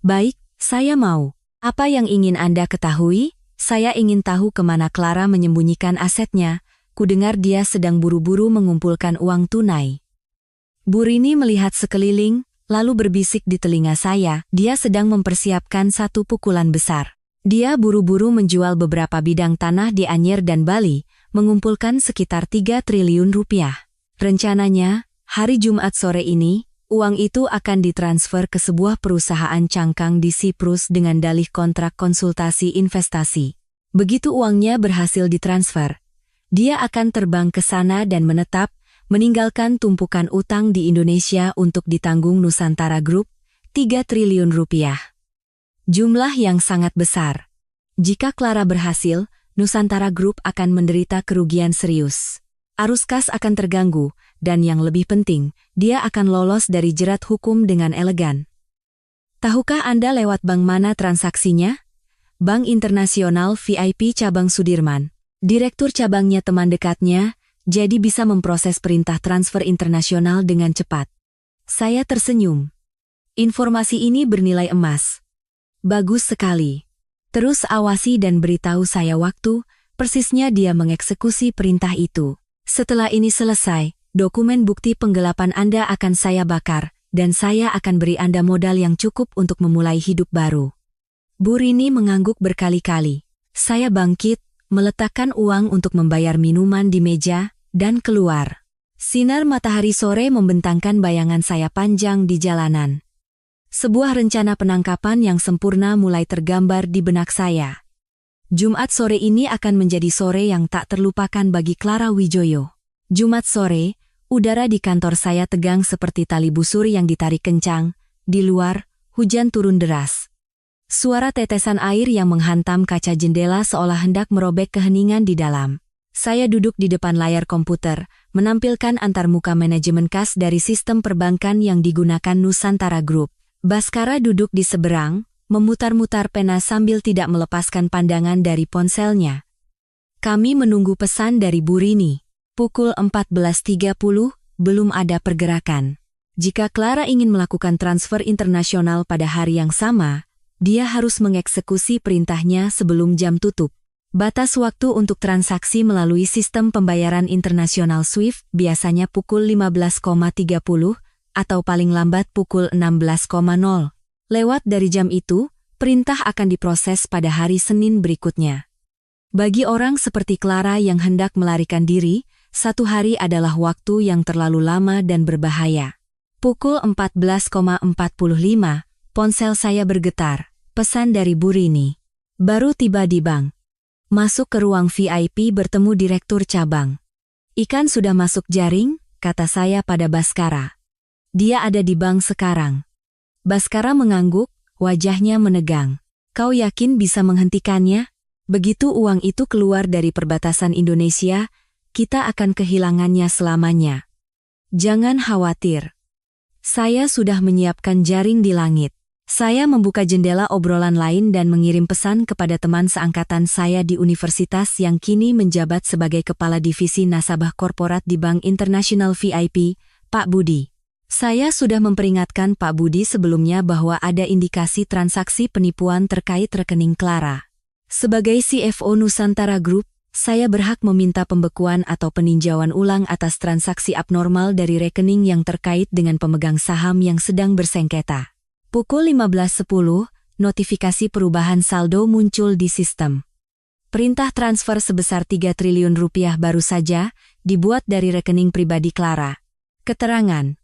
Baik, saya mau. Apa yang ingin Anda ketahui? Saya ingin tahu kemana Clara menyembunyikan asetnya. Kudengar dia sedang buru-buru mengumpulkan uang tunai." Bu Rini melihat sekeliling, lalu berbisik di telinga saya, "Dia sedang mempersiapkan satu pukulan besar. Dia buru-buru menjual beberapa bidang tanah di Anyer dan Bali, mengumpulkan sekitar 3 triliun rupiah. Rencananya, hari Jumat sore ini, uang itu akan ditransfer ke sebuah perusahaan cangkang di Siprus dengan dalih kontrak konsultasi investasi. Begitu uangnya berhasil ditransfer, dia akan terbang ke sana dan menetap, meninggalkan tumpukan utang di Indonesia untuk ditanggung Nusantara Group, 3 triliun rupiah. Jumlah yang sangat besar. Jika Clara berhasil, Nusantara Group akan menderita kerugian serius. Arus kas akan terganggu, dan yang lebih penting, dia akan lolos dari jerat hukum dengan elegan. Tahukah Anda lewat bank mana transaksinya? Bank Internasional VIP Cabang Sudirman. Direktur cabangnya teman dekatnya, jadi bisa memproses perintah transfer internasional dengan cepat. Saya tersenyum. Informasi ini bernilai emas. Bagus sekali. Terus awasi dan beritahu saya waktu, persisnya dia mengeksekusi perintah itu. Setelah ini selesai, dokumen bukti penggelapan Anda akan saya bakar, dan saya akan beri Anda modal yang cukup untuk memulai hidup baru. Bu Rini mengangguk berkali-kali. Saya bangkit, meletakkan uang untuk membayar minuman di meja, dan keluar. Sinar matahari sore membentangkan bayangan saya panjang di jalanan. Sebuah rencana penangkapan yang sempurna mulai tergambar di benak saya. Jumat sore ini akan menjadi sore yang tak terlupakan bagi Clara Wijoyo. Jumat sore, udara di kantor saya tegang seperti tali busur yang ditarik kencang. Di luar, hujan turun deras. Suara tetesan air yang menghantam kaca jendela seolah hendak merobek keheningan di dalam. Saya duduk di depan layar komputer, menampilkan antarmuka manajemen kas dari sistem perbankan yang digunakan Nusantara Group. Baskara duduk di seberang, memutar-mutar pena sambil tidak melepaskan pandangan dari ponselnya. Kami menunggu pesan dari Bu Rini. Pukul 14.30, belum ada pergerakan. Jika Clara ingin melakukan transfer internasional pada hari yang sama, dia harus mengeksekusi perintahnya sebelum jam tutup. Batas waktu untuk transaksi melalui sistem pembayaran internasional SWIFT biasanya pukul 15.30 atau paling lambat pukul 16.00. Lewat dari jam itu, perintah akan diproses pada hari Senin berikutnya. Bagi orang seperti Clara yang hendak melarikan diri, 1 hari adalah waktu yang terlalu lama dan berbahaya. Pukul 14.45, ponsel saya bergetar. Pesan dari Bu Rini. Baru tiba di bank. Masuk ke ruang VIP bertemu direktur cabang. Ikan sudah masuk jaring, kata saya pada Baskara. Dia ada di bank sekarang. Baskara mengangguk, wajahnya menegang. Kau yakin bisa menghentikannya? Begitu uang itu keluar dari perbatasan Indonesia, kita akan kehilangannya selamanya. Jangan khawatir. Saya sudah menyiapkan jaring di langit. Saya membuka jendela obrolan lain dan mengirim pesan kepada teman seangkatan saya di universitas yang kini menjabat sebagai Kepala Divisi Nasabah Korporat di Bank Internasional VIP, Pak Budi. Saya sudah memperingatkan Pak Budi sebelumnya bahwa ada indikasi transaksi penipuan terkait rekening Clara. Sebagai CFO Nusantara Group, saya berhak meminta pembekuan atau peninjauan ulang atas transaksi abnormal dari rekening yang terkait dengan pemegang saham yang sedang bersengketa. Pukul 15.10, notifikasi perubahan saldo muncul di sistem. Perintah transfer sebesar 3 triliun rupiah baru saja dibuat dari rekening pribadi Clara. Keterangan.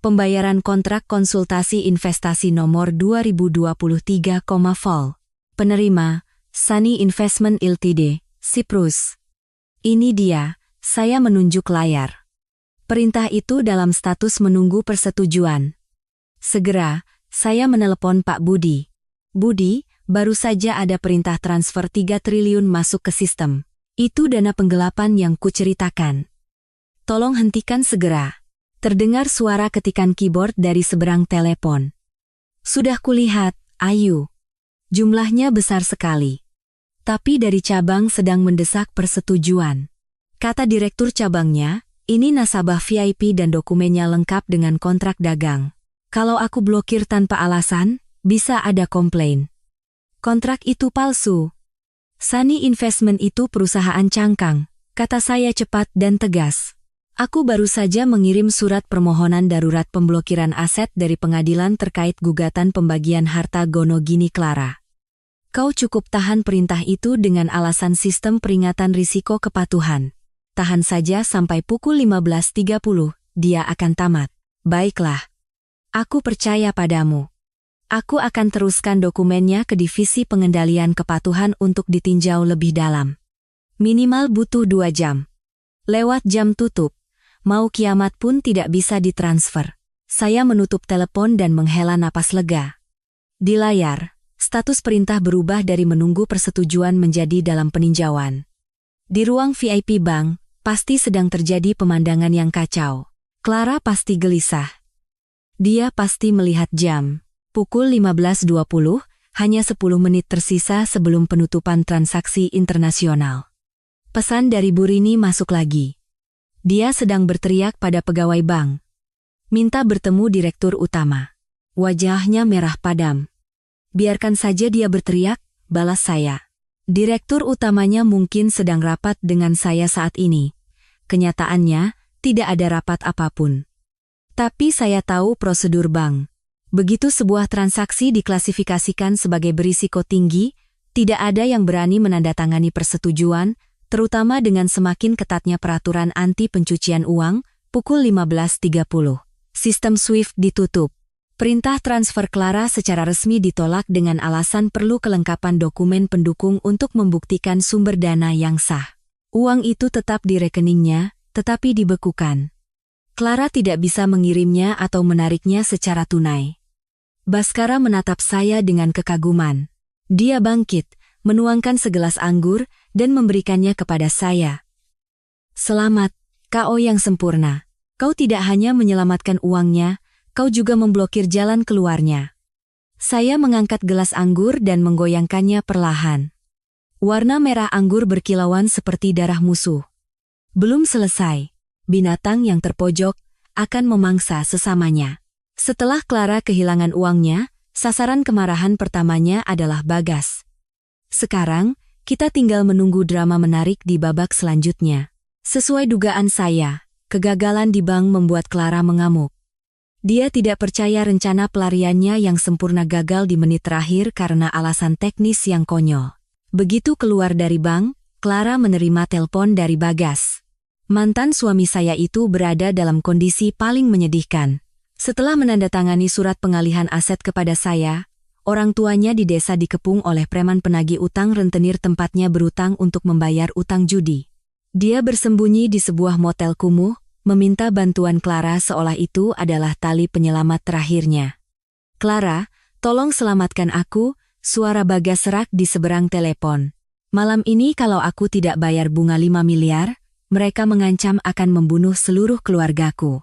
Pembayaran kontrak konsultasi investasi nomor 2023, vol. Penerima, Sunny Investment Ltd, Siprus. Ini dia, saya menunjuk layar. Perintah itu dalam status menunggu persetujuan. Segera, saya menelepon Pak Budi. Budi, baru saja ada perintah transfer 3 triliun masuk ke sistem. Itu dana penggelapan yang kuceritakan. Tolong hentikan segera. Terdengar suara ketikan keyboard dari seberang telepon. Sudah kulihat, Ayu. Jumlahnya besar sekali. Tapi dari cabang sedang mendesak persetujuan. Kata direktur cabangnya, ini nasabah VIP dan dokumennya lengkap dengan kontrak dagang. Kalau aku blokir tanpa alasan, bisa ada komplain. Kontrak itu palsu. Sunny Investment itu perusahaan cangkang, kata saya cepat dan tegas. Aku baru saja mengirim surat permohonan darurat pemblokiran aset dari pengadilan terkait gugatan pembagian harta Gonogini Clara. Kau cukup tahan perintah itu dengan alasan sistem peringatan risiko kepatuhan. Tahan saja sampai pukul 15.30, dia akan tamat. Baiklah. Aku percaya padamu. Aku akan teruskan dokumennya ke Divisi Pengendalian Kepatuhan untuk ditinjau lebih dalam. Minimal butuh 2 jam. Lewat jam tutup, mau kiamat pun tidak bisa ditransfer. Saya menutup telepon dan menghela napas lega. Di layar, status perintah berubah dari menunggu persetujuan menjadi dalam peninjauan. Di ruang VIP bank, pasti sedang terjadi pemandangan yang kacau. Clara pasti gelisah. Dia pasti melihat jam. Pukul 15.20, hanya 10 menit tersisa sebelum penutupan transaksi internasional. Pesan dari Bu Rini masuk lagi. Dia sedang berteriak pada pegawai bank. Minta bertemu direktur utama. Wajahnya merah padam. Biarkan saja dia berteriak, balas saya. Direktur utamanya mungkin sedang rapat dengan saya saat ini. Kenyataannya, tidak ada rapat apapun. Tapi saya tahu prosedur bank. Begitu sebuah transaksi diklasifikasikan sebagai berisiko tinggi, tidak ada yang berani menandatangani persetujuan, terutama dengan semakin ketatnya peraturan anti pencucian uang. Pukul 15.30. Sistem SWIFT ditutup. Perintah transfer Clara secara resmi ditolak dengan alasan perlu kelengkapan dokumen pendukung untuk membuktikan sumber dana yang sah. Uang itu tetap di rekeningnya, tetapi dibekukan. Clara tidak bisa mengirimnya atau menariknya secara tunai. Baskara menatap saya dengan kekaguman. Dia bangkit, menuangkan segelas anggur, dan memberikannya kepada saya. Selamat, KO yang sempurna. Kau tidak hanya menyelamatkan uangnya, kau juga memblokir jalan keluarnya. Saya mengangkat gelas anggur dan menggoyangkannya perlahan. Warna merah anggur berkilauan seperti darah musuh. Belum selesai. Binatang yang terpojok akan memangsa sesamanya. Setelah Clara kehilangan uangnya, sasaran kemarahan pertamanya adalah Bagas. Sekarang, kita tinggal menunggu drama menarik di babak selanjutnya. Sesuai dugaan saya, kegagalan di bank membuat Clara mengamuk. Dia tidak percaya rencana pelariannya yang sempurna gagal di menit terakhir karena alasan teknis yang konyol. Begitu keluar dari bank, Clara menerima telepon dari Bagas. Mantan suami saya itu berada dalam kondisi paling menyedihkan. Setelah menandatangani surat pengalihan aset kepada saya, orang tuanya di desa dikepung oleh preman penagih utang rentenir tempatnya berutang untuk membayar utang judi. Dia bersembunyi di sebuah motel kumuh, meminta bantuan Clara seolah itu adalah tali penyelamat terakhirnya. Clara, tolong selamatkan aku, suara Bagas serak di seberang telepon. Malam ini kalau aku tidak bayar bunga 5 miliar, mereka mengancam akan membunuh seluruh keluargaku.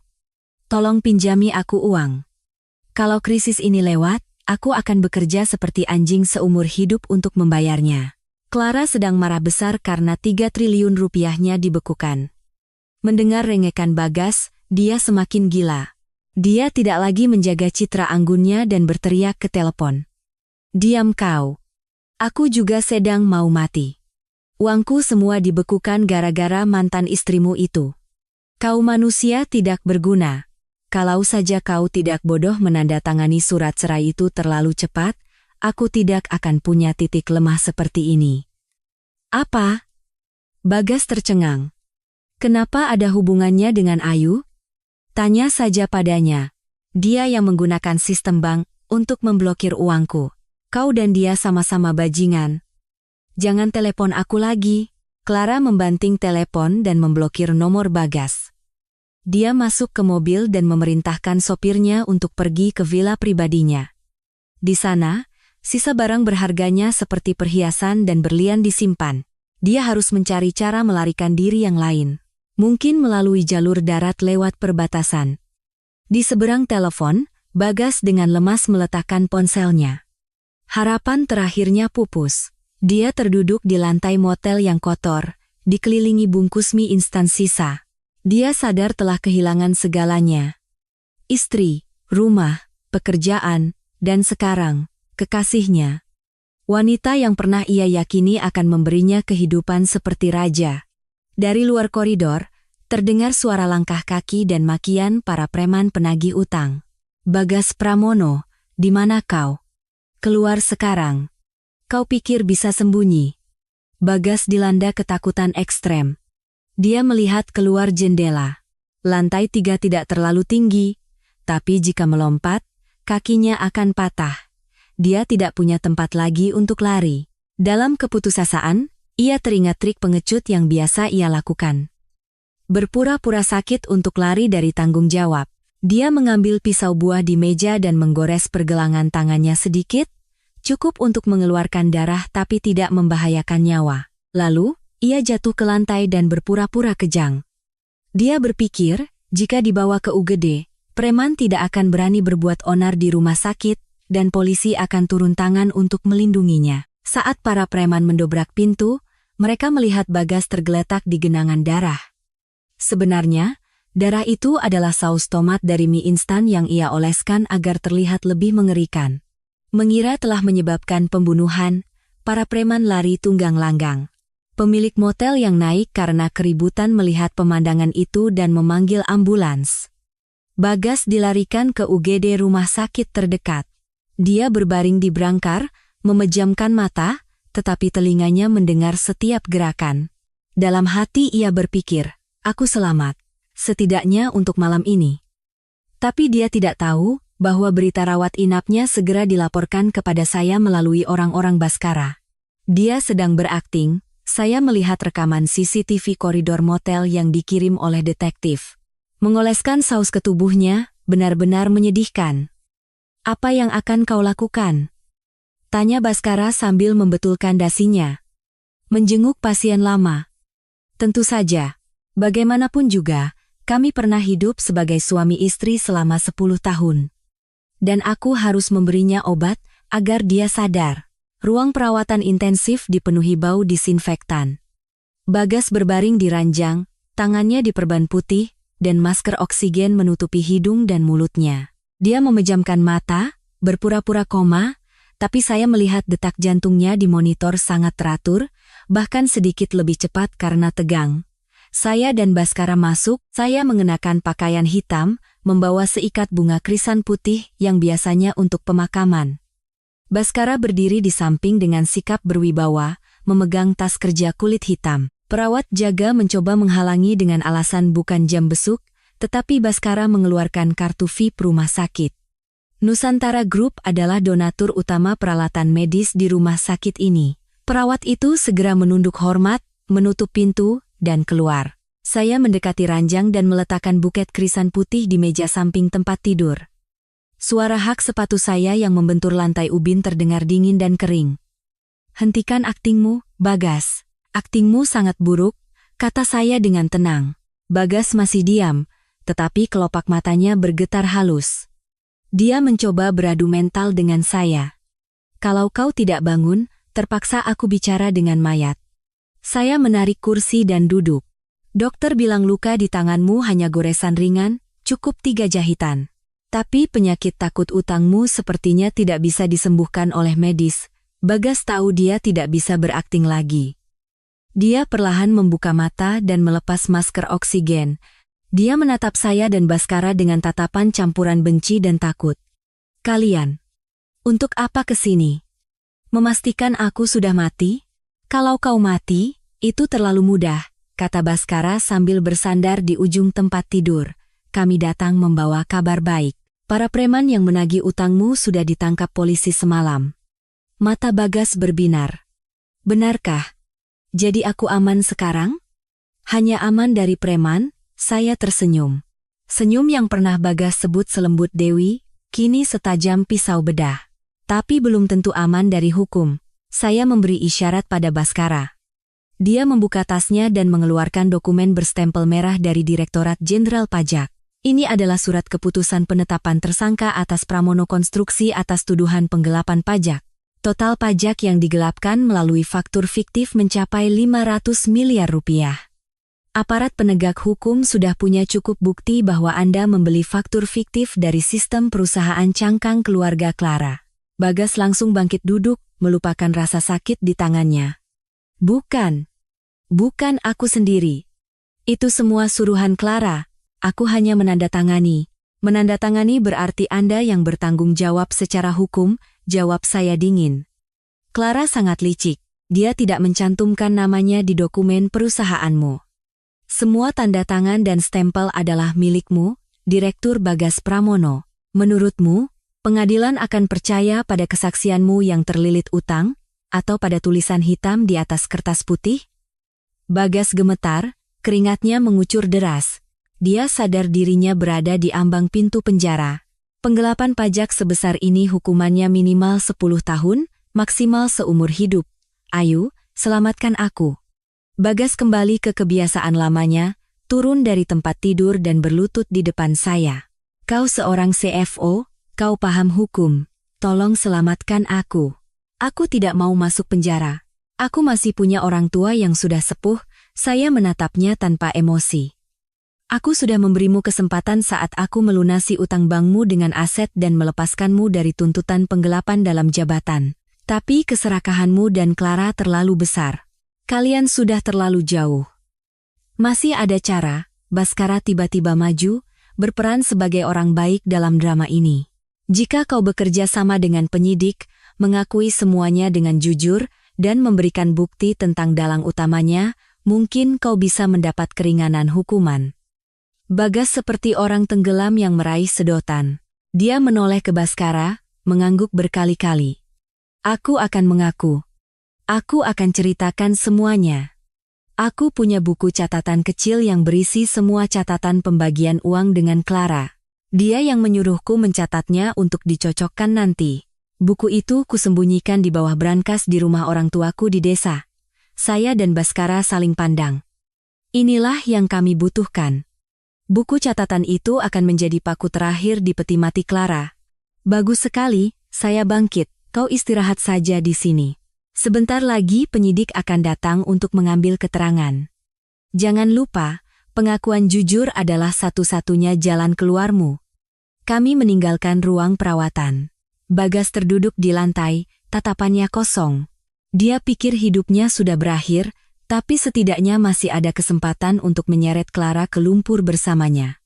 Tolong pinjami aku uang. Kalau krisis ini lewat, aku akan bekerja seperti anjing seumur hidup untuk membayarnya. Clara sedang marah besar karena 3 triliun rupiahnya dibekukan. Mendengar rengekan Bagas, dia semakin gila. Dia tidak lagi menjaga citra anggunnya dan berteriak ke telepon. Diam kau. Aku juga sedang mau mati. Uangku semua dibekukan gara-gara mantan istrimu itu. Kau manusia tidak berguna. Kalau saja kau tidak bodoh menandatangani surat cerai itu terlalu cepat, aku tidak akan punya titik lemah seperti ini. Apa? Bagas tercengang. Kenapa ada hubungannya dengan Ayu? Tanya saja padanya. Dia yang menggunakan sistem bank untuk memblokir uangku. Kau dan dia sama-sama bajingan. Jangan telepon aku lagi. Clara membanting telepon dan memblokir nomor Bagas. Dia masuk ke mobil dan memerintahkan sopirnya untuk pergi ke villa pribadinya. Di sana, sisa barang berharganya seperti perhiasan dan berlian disimpan. Dia harus mencari cara melarikan diri yang lain. Mungkin melalui jalur darat lewat perbatasan. Di seberang telepon, Bagas dengan lemas meletakkan ponselnya. Harapan terakhirnya pupus. Dia terduduk di lantai motel yang kotor, dikelilingi bungkus mie instan sisa. Dia sadar telah kehilangan segalanya. Istri, rumah, pekerjaan, dan sekarang, kekasihnya. Wanita yang pernah ia yakini akan memberinya kehidupan seperti raja. Dari luar koridor, terdengar suara langkah kaki dan makian para preman penagih utang. Bagas Pramono, di mana kau? Keluar sekarang. Kau pikir bisa sembunyi? Bagas dilanda ketakutan ekstrem. Dia melihat keluar jendela. Lantai 3 tidak terlalu tinggi, tapi jika melompat, kakinya akan patah. Dia tidak punya tempat lagi untuk lari. Dalam keputusasaan, ia teringat trik pengecut yang biasa ia lakukan. Berpura-pura sakit untuk lari dari tanggung jawab. Dia mengambil pisau buah di meja dan menggores pergelangan tangannya sedikit, cukup untuk mengeluarkan darah tapi tidak membahayakan nyawa. Lalu, ia jatuh ke lantai dan berpura-pura kejang. Dia berpikir, jika dibawa ke UGD, preman tidak akan berani berbuat onar di rumah sakit, dan polisi akan turun tangan untuk melindunginya. Saat para preman mendobrak pintu, mereka melihat Bagas tergeletak di genangan darah. Sebenarnya, darah itu adalah saus tomat dari mie instan yang ia oleskan agar terlihat lebih mengerikan. Mengira telah menyebabkan pembunuhan, para preman lari tunggang langgang. Pemilik motel yang naik karena keributan melihat pemandangan itu dan memanggil ambulans. Bagas dilarikan ke UGD rumah sakit terdekat. Dia berbaring di brangkar, memejamkan mata, tetapi telinganya mendengar setiap gerakan. Dalam hati ia berpikir, aku selamat, setidaknya untuk malam ini. Tapi dia tidak tahu bahwa berita rawat inapnya segera dilaporkan kepada saya melalui orang-orang Baskara. Dia sedang berakting, saya melihat rekaman CCTV koridor motel yang dikirim oleh detektif. Mengoleskan saus ke tubuhnya, benar-benar menyedihkan. Apa yang akan kau lakukan? Tanya Baskara sambil membetulkan dasinya. Menjenguk pasien lama. Tentu saja. Bagaimanapun juga, kami pernah hidup sebagai suami istri selama 10 tahun. Dan aku harus memberinya obat agar dia sadar. Ruang perawatan intensif dipenuhi bau disinfektan. Bagas berbaring di ranjang, tangannya diperban putih, dan masker oksigen menutupi hidung dan mulutnya. Dia memejamkan mata, berpura-pura koma, tapi saya melihat detak jantungnya di monitor sangat teratur, bahkan sedikit lebih cepat karena tegang. Saya dan Baskara masuk, saya mengenakan pakaian hitam, membawa seikat bunga krisan putih yang biasanya untuk pemakaman. Baskara berdiri di samping dengan sikap berwibawa, memegang tas kerja kulit hitam. Perawat jaga mencoba menghalangi dengan alasan bukan jam besuk, tetapi Baskara mengeluarkan kartu VIP rumah sakit. Nusantara Group adalah donatur utama peralatan medis di rumah sakit ini. Perawat itu segera menunduk hormat, menutup pintu, dan keluar. Saya mendekati ranjang dan meletakkan buket krisan putih di meja samping tempat tidur. Suara hak sepatu saya yang membentur lantai ubin terdengar dingin dan kering. Hentikan aktingmu, Bagas. Aktingmu sangat buruk, kata saya dengan tenang. Bagas masih diam, tetapi kelopak matanya bergetar halus. Dia mencoba beradu mental dengan saya. Kalau kau tidak bangun, terpaksa aku bicara dengan mayat. Saya menarik kursi dan duduk. Dokter bilang luka di tanganmu hanya goresan ringan, cukup 3 jahitan. Tapi penyakit takut utangmu sepertinya tidak bisa disembuhkan oleh medis. Bagas tahu dia tidak bisa berakting lagi. Dia perlahan membuka mata dan melepas masker oksigen. Dia menatap saya dan Baskara dengan tatapan campuran benci dan takut. Kalian, untuk apa kesini? Memastikan aku sudah mati? Kalau kau mati, itu terlalu mudah, kata Baskara sambil bersandar di ujung tempat tidur. Kami datang membawa kabar baik. Para preman yang menagih utangmu sudah ditangkap polisi semalam. Mata Bagas berbinar. Benarkah? Jadi aku aman sekarang? Hanya aman dari preman? Saya tersenyum. Senyum yang pernah Bagas sebut selembut Dewi, kini setajam pisau bedah. Tapi belum tentu aman dari hukum. Saya memberi isyarat pada Baskara. Dia membuka tasnya dan mengeluarkan dokumen berstempel merah dari Direktorat Jenderal Pajak. Ini adalah surat keputusan penetapan tersangka atas Pramono Konstruksi atas tuduhan penggelapan pajak. Total pajak yang digelapkan melalui faktur fiktif mencapai 500 miliar rupiah. Aparat penegak hukum sudah punya cukup bukti bahwa Anda membeli faktur fiktif dari sistem perusahaan cangkang keluarga Clara. Bagas langsung bangkit duduk, melupakan rasa sakit di tangannya. Bukan aku sendiri. Itu semua suruhan Clara, aku hanya menandatangani. Menandatangani berarti Anda yang bertanggung jawab secara hukum, jawab saya dingin. Clara sangat licik. Dia tidak mencantumkan namanya di dokumen perusahaanmu. Semua tanda tangan dan stempel adalah milikmu, Direktur Bagas Pramono. Menurutmu, pengadilan akan percaya pada kesaksianmu yang terlilit utang, atau pada tulisan hitam di atas kertas putih? Bagas gemetar, keringatnya mengucur deras. Dia sadar dirinya berada di ambang pintu penjara. Penggelapan pajak sebesar ini hukumannya minimal 10 tahun, maksimal seumur hidup. Ayo, selamatkan aku. Bagas kembali ke kebiasaan lamanya, turun dari tempat tidur dan berlutut di depan saya. Kau seorang CFO, kau paham hukum. Tolong selamatkan aku. Aku tidak mau masuk penjara. Aku masih punya orang tua yang sudah sepuh, saya menatapnya tanpa emosi. Aku sudah memberimu kesempatan saat aku melunasi utang bankmu dengan aset dan melepaskanmu dari tuntutan penggelapan dalam jabatan. Tapi keserakahanmu dan Clara terlalu besar. Kalian sudah terlalu jauh. Masih ada cara, Baskara tiba-tiba maju, berperan sebagai orang baik dalam drama ini. Jika kau bekerja sama dengan penyidik, mengakui semuanya dengan jujur, dan memberikan bukti tentang dalang utamanya, mungkin kau bisa mendapat keringanan hukuman. Bagas seperti orang tenggelam yang meraih sedotan. Dia menoleh ke Baskara, mengangguk berkali-kali. Aku akan mengaku. Aku akan ceritakan semuanya. Aku punya buku catatan kecil yang berisi semua catatan pembagian uang dengan Clara. Dia yang menyuruhku mencatatnya untuk dicocokkan nanti. Buku itu kusembunyikan di bawah brankas di rumah orang tuaku di desa. Saya dan Baskara saling pandang. Inilah yang kami butuhkan. Buku catatan itu akan menjadi paku terakhir di peti mati Clara. Bagus sekali, saya bangkit. Kau istirahat saja di sini. Sebentar lagi penyidik akan datang untuk mengambil keterangan. Jangan lupa, pengakuan jujur adalah satu-satunya jalan keluarmu. Kami meninggalkan ruang perawatan. Bagas terduduk di lantai, tatapannya kosong. Dia pikir hidupnya sudah berakhir, tapi setidaknya masih ada kesempatan untuk menyeret Clara ke lumpur bersamanya.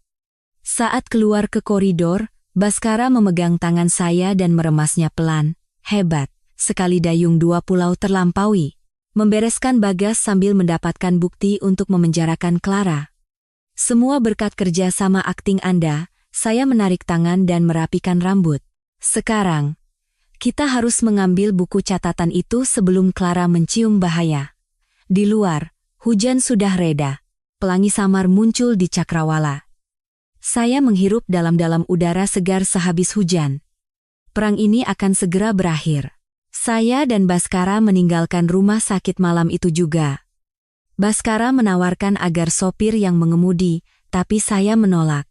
Saat keluar ke koridor, Baskara memegang tangan saya dan meremasnya pelan. Hebat. Sekali dayung dua pulau terlampaui. Membereskan Bagas sambil mendapatkan bukti untuk memenjarakan Clara. Semua berkat kerja sama akting Anda, saya menarik tangan dan merapikan rambut. Sekarang, kita harus mengambil buku catatan itu sebelum Clara mencium bahaya. Di luar, hujan sudah reda. Pelangi samar muncul di cakrawala. Saya menghirup dalam-dalam udara segar sehabis hujan. Perang ini akan segera berakhir. Saya dan Baskara meninggalkan rumah sakit malam itu juga. Baskara menawarkan agar sopir yang mengemudi, tapi saya menolak.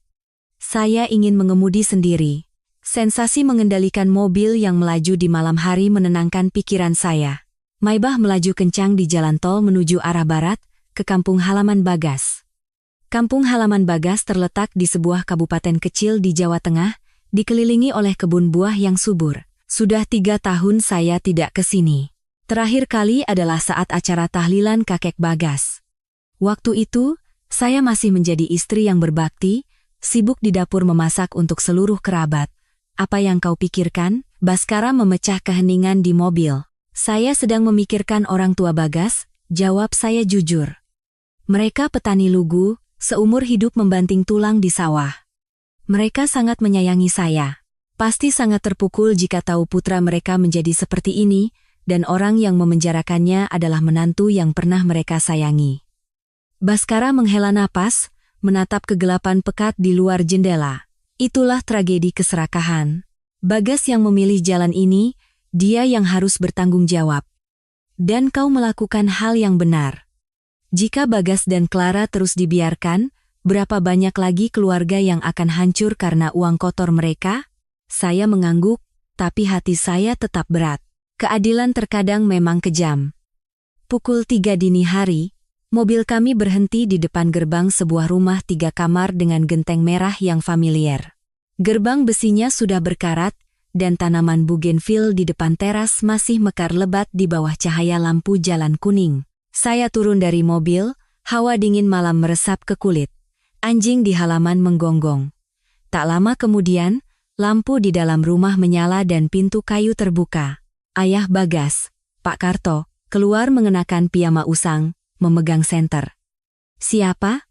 Saya ingin mengemudi sendiri. Sensasi mengendalikan mobil yang melaju di malam hari menenangkan pikiran saya. Maybach melaju kencang di jalan tol menuju arah barat, ke kampung halaman Bagas. Kampung halaman Bagas terletak di sebuah kabupaten kecil di Jawa Tengah, dikelilingi oleh kebun buah yang subur. Sudah 3 tahun saya tidak ke sini. Terakhir kali adalah saat acara tahlilan kakek Bagas. Waktu itu, saya masih menjadi istri yang berbakti, sibuk di dapur memasak untuk seluruh kerabat. Apa yang kau pikirkan? Baskara memecah keheningan di mobil. Saya sedang memikirkan orang tua Bagas, jawab saya jujur. Mereka petani lugu, seumur hidup membanting tulang di sawah. Mereka sangat menyayangi saya. Pasti sangat terpukul jika tahu putra mereka menjadi seperti ini, dan orang yang memenjarakannya adalah menantu yang pernah mereka sayangi. Baskara menghela napas, menatap kegelapan pekat di luar jendela. Itulah tragedi keserakahan. Bagas yang memilih jalan ini, dia yang harus bertanggung jawab. Dan kau melakukan hal yang benar. Jika Bagas dan Clara terus dibiarkan, berapa banyak lagi keluarga yang akan hancur karena uang kotor mereka? Saya mengangguk, tapi hati saya tetap berat. Keadilan terkadang memang kejam. Pukul 3 dini hari, mobil kami berhenti di depan gerbang sebuah rumah 3 kamar dengan genteng merah yang familiar. Gerbang besinya sudah berkarat, dan tanaman bougainville di depan teras masih mekar lebat di bawah cahaya lampu jalan kuning. Saya turun dari mobil, hawa dingin malam meresap ke kulit. Anjing di halaman menggonggong. Tak lama kemudian, lampu di dalam rumah menyala dan pintu kayu terbuka. Ayah Bagas. Pak Karto, keluar mengenakan piyama usang, memegang senter. Siapa?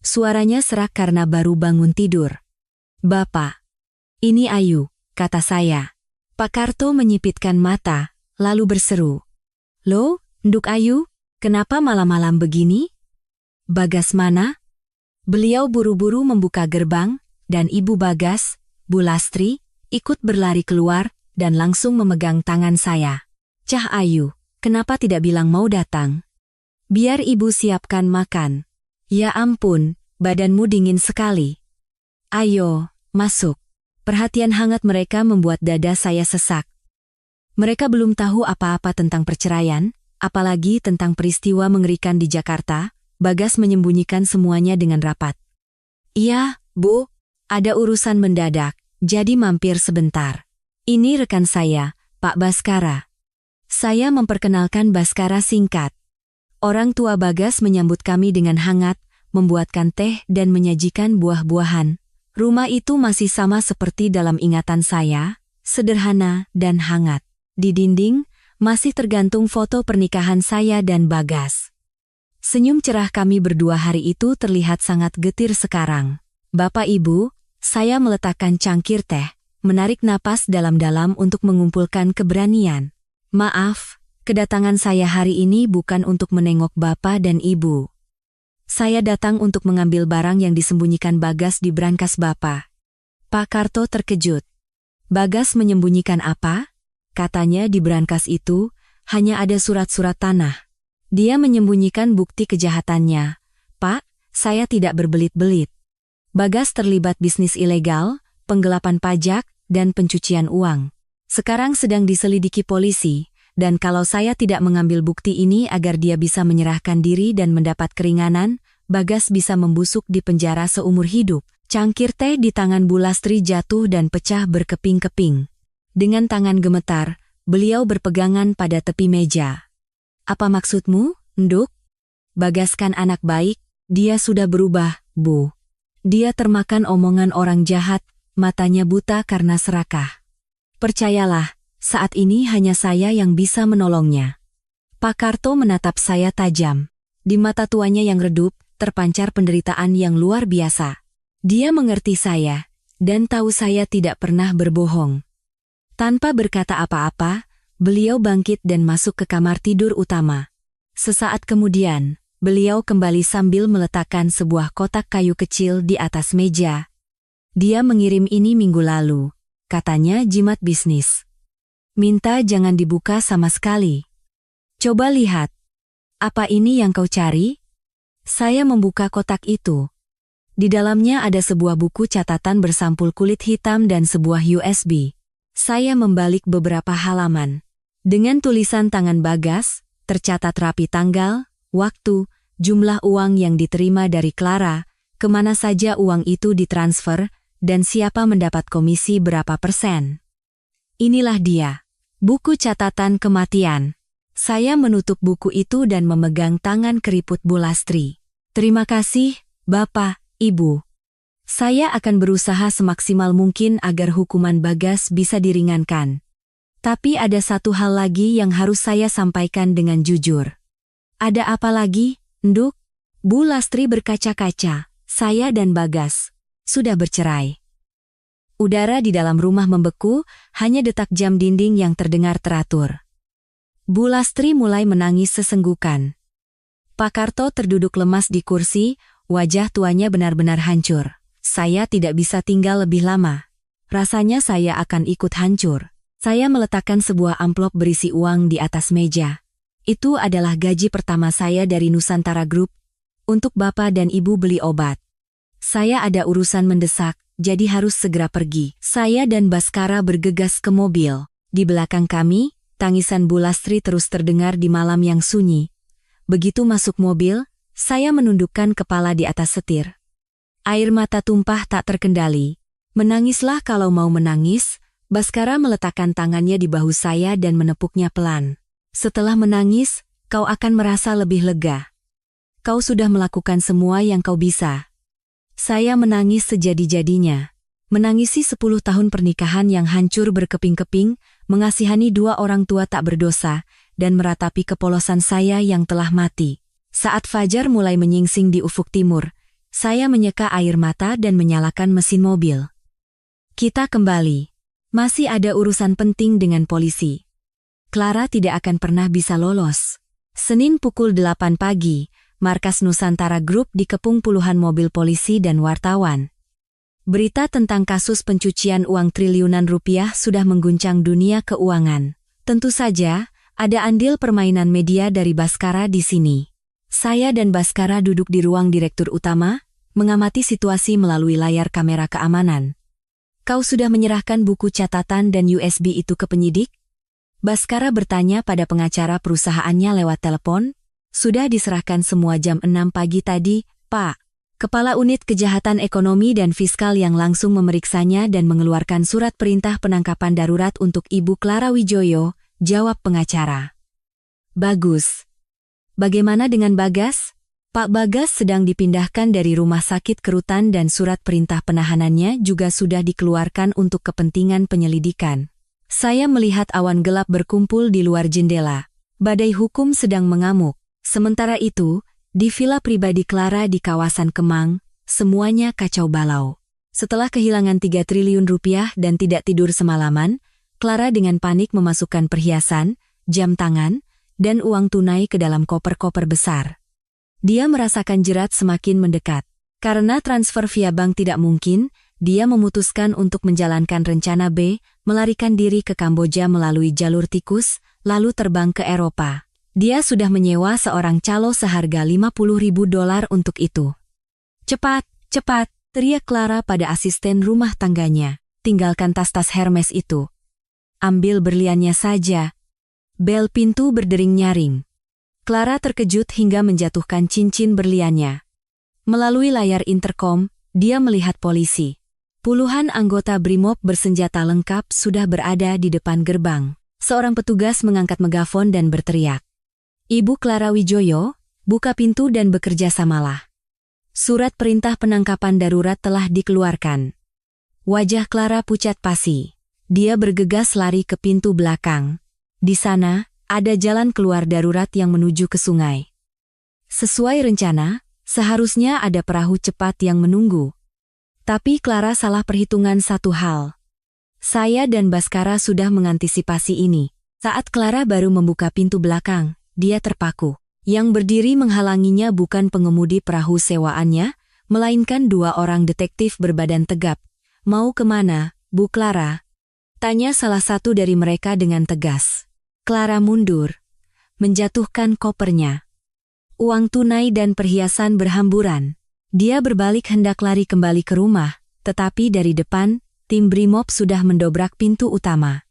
Suaranya serak karena baru bangun tidur. Bapak. Ini Ayu, kata saya. Pak Karto menyipitkan mata, lalu berseru. Loh, Nduk Ayu, kenapa malam-malam begini? Bagas mana? Beliau buru-buru membuka gerbang, dan Ibu Bagas, Bu Lastri, ikut berlari keluar, dan langsung memegang tangan saya. Cah Ayu, kenapa tidak bilang mau datang? Biar ibu siapkan makan. Ya ampun, badanmu dingin sekali. Ayo, masuk. Perhatian hangat mereka membuat dada saya sesak. Mereka belum tahu apa-apa tentang perceraian, apalagi tentang peristiwa mengerikan di Jakarta. Bagas menyembunyikan semuanya dengan rapat. Iya, Bu, ada urusan mendadak, jadi mampir sebentar. Ini rekan saya, Pak Baskara. Saya memperkenalkan Baskara singkat. Orang tua Bagas menyambut kami dengan hangat, membuatkan teh dan menyajikan buah-buahan. Rumah itu masih sama seperti dalam ingatan saya, sederhana dan hangat. Di dinding, masih tergantung foto pernikahan saya dan Bagas. Senyum cerah kami berdua hari itu terlihat sangat getir sekarang. Bapak Ibu, saya meletakkan cangkir teh, menarik napas dalam-dalam untuk mengumpulkan keberanian. Maaf, kedatangan saya hari ini bukan untuk menengok Bapak dan Ibu. Saya datang untuk mengambil barang yang disembunyikan Bagas di brankas Bapak. Pak Karto terkejut. Bagas menyembunyikan apa? Katanya di brankas itu, hanya ada surat-surat tanah. Dia menyembunyikan bukti kejahatannya. Pak, saya tidak berbelit-belit. Bagas terlibat bisnis ilegal, penggelapan pajak, dan pencucian uang. Sekarang sedang diselidiki polisi, dan kalau saya tidak mengambil bukti ini agar dia bisa menyerahkan diri dan mendapat keringanan, Bagas bisa membusuk di penjara seumur hidup. Cangkir teh di tangan Bu Lastri jatuh dan pecah berkeping-keping. Dengan tangan gemetar, beliau berpegangan pada tepi meja. Apa maksudmu, Nduk? Bagas kan anak baik, dia sudah berubah, Bu. Dia termakan omongan orang jahat, matanya buta karena serakah. Percayalah, saat ini hanya saya yang bisa menolongnya. Pak Karto menatap saya tajam. Di mata tuanya yang redup, terpancar penderitaan yang luar biasa. Dia mengerti saya, dan tahu saya tidak pernah berbohong. Tanpa berkata apa-apa, beliau bangkit dan masuk ke kamar tidur utama. Sesaat kemudian, beliau kembali sambil meletakkan sebuah kotak kayu kecil di atas meja. Dia mengirim ini minggu lalu, katanya jimat bisnis. Minta jangan dibuka sama sekali. Coba lihat. Apa ini yang kau cari? Saya membuka kotak itu. Di dalamnya ada sebuah buku catatan bersampul kulit hitam dan sebuah USB. Saya membalik beberapa halaman. Dengan tulisan tangan Bagas, tercatat rapi tanggal, waktu, jumlah uang yang diterima dari Clara, kemana saja uang itu ditransfer, dan siapa mendapat komisi berapa persen. Inilah dia, buku catatan kematian. Saya menutup buku itu dan memegang tangan keriput Bu Lastri. Terima kasih, Bapak, Ibu. Saya akan berusaha semaksimal mungkin agar hukuman Bagas bisa diringankan. Tapi ada satu hal lagi yang harus saya sampaikan dengan jujur. Ada apa lagi, Nduk? Bu Lastri berkaca-kaca. Saya dan Bagas sudah bercerai. Udara di dalam rumah membeku, hanya detak jam dinding yang terdengar teratur. Bu Lastri mulai menangis sesenggukan. Pak Karto terduduk lemas di kursi, wajah tuanya benar-benar hancur. Saya tidak bisa tinggal lebih lama. Rasanya saya akan ikut hancur. Saya meletakkan sebuah amplop berisi uang di atas meja. Itu adalah gaji pertama saya dari Nusantara Group. Untuk Bapak dan Ibu beli obat. Saya ada urusan mendesak, jadi harus segera pergi. Saya dan Baskara bergegas ke mobil. Di belakang kami, tangisan Bu Lastri terus terdengar di malam yang sunyi. Begitu masuk mobil, saya menundukkan kepala di atas setir. Air mata tumpah tak terkendali. Menangislah kalau mau menangis. Baskara meletakkan tangannya di bahu saya dan menepuknya pelan. Setelah menangis, kau akan merasa lebih lega. Kau sudah melakukan semua yang kau bisa. Saya menangis sejadi-jadinya. Menangisi 10 tahun pernikahan yang hancur berkeping-keping, mengasihani 2 orang tua tak berdosa, dan meratapi kepolosan saya yang telah mati. Saat fajar mulai menyingsing di ufuk timur, saya menyeka air mata dan menyalakan mesin mobil. Kita kembali. Masih ada urusan penting dengan polisi. Clara tidak akan pernah bisa lolos. Senin pukul 8 pagi, markas Nusantara Group dikepung puluhan mobil polisi dan wartawan. Berita tentang kasus pencucian uang triliunan rupiah sudah mengguncang dunia keuangan. Tentu saja, ada andil permainan media dari Baskara di sini. Saya dan Baskara duduk di ruang direktur utama, mengamati situasi melalui layar kamera keamanan. Kau sudah menyerahkan buku catatan dan USB itu ke penyidik? Baskara bertanya pada pengacara perusahaannya lewat telepon. Sudah diserahkan semua jam 6 pagi tadi, Pak. Kepala Unit Kejahatan Ekonomi dan Fiskal yang langsung memeriksanya dan mengeluarkan surat perintah penangkapan darurat untuk Ibu Clara Wijoyo, jawab pengacara. Bagus. Bagaimana dengan Bagas? Pak Bagas sedang dipindahkan dari rumah sakit ke rutan dan surat perintah penahanannya juga sudah dikeluarkan untuk kepentingan penyelidikan. Saya melihat awan gelap berkumpul di luar jendela. Badai hukum sedang mengamuk. Sementara itu, di villa pribadi Clara di kawasan Kemang, semuanya kacau balau. Setelah kehilangan 3 triliun rupiah dan tidak tidur semalaman, Clara dengan panik memasukkan perhiasan, jam tangan, dan uang tunai ke dalam koper-koper besar. Dia merasakan jerat semakin mendekat. Karena transfer via bank tidak mungkin, dia memutuskan untuk menjalankan rencana B, melarikan diri ke Kamboja melalui jalur tikus, lalu terbang ke Eropa. Dia sudah menyewa seorang calo seharga $50.000 untuk itu. Cepat, cepat, teriak Clara pada asisten rumah tangganya. Tinggalkan tas-tas Hermes itu. Ambil berliannya saja. Bel pintu berdering nyaring. Clara terkejut hingga menjatuhkan cincin berliannya. Melalui layar interkom, dia melihat polisi. Puluhan anggota Brimob bersenjata lengkap sudah berada di depan gerbang. Seorang petugas mengangkat megafon dan berteriak. Ibu Clara Wijoyo, buka pintu dan bekerja samalah. Surat perintah penangkapan darurat telah dikeluarkan. Wajah Clara pucat pasi. Dia bergegas lari ke pintu belakang. Di sana, ada jalan keluar darurat yang menuju ke sungai. Sesuai rencana, seharusnya ada perahu cepat yang menunggu. Tapi Clara salah perhitungan satu hal. Saya dan Baskara sudah mengantisipasi ini. Saat Clara baru membuka pintu belakang, dia terpaku. Yang berdiri menghalanginya bukan pengemudi perahu sewaannya, melainkan 2 orang detektif berbadan tegap. Mau kemana, Bu Clara? Tanya salah satu dari mereka dengan tegas. Clara mundur, menjatuhkan kopernya. Uang tunai dan perhiasan berhamburan. Dia berbalik hendak lari kembali ke rumah, tetapi dari depan, tim Brimob sudah mendobrak pintu utama.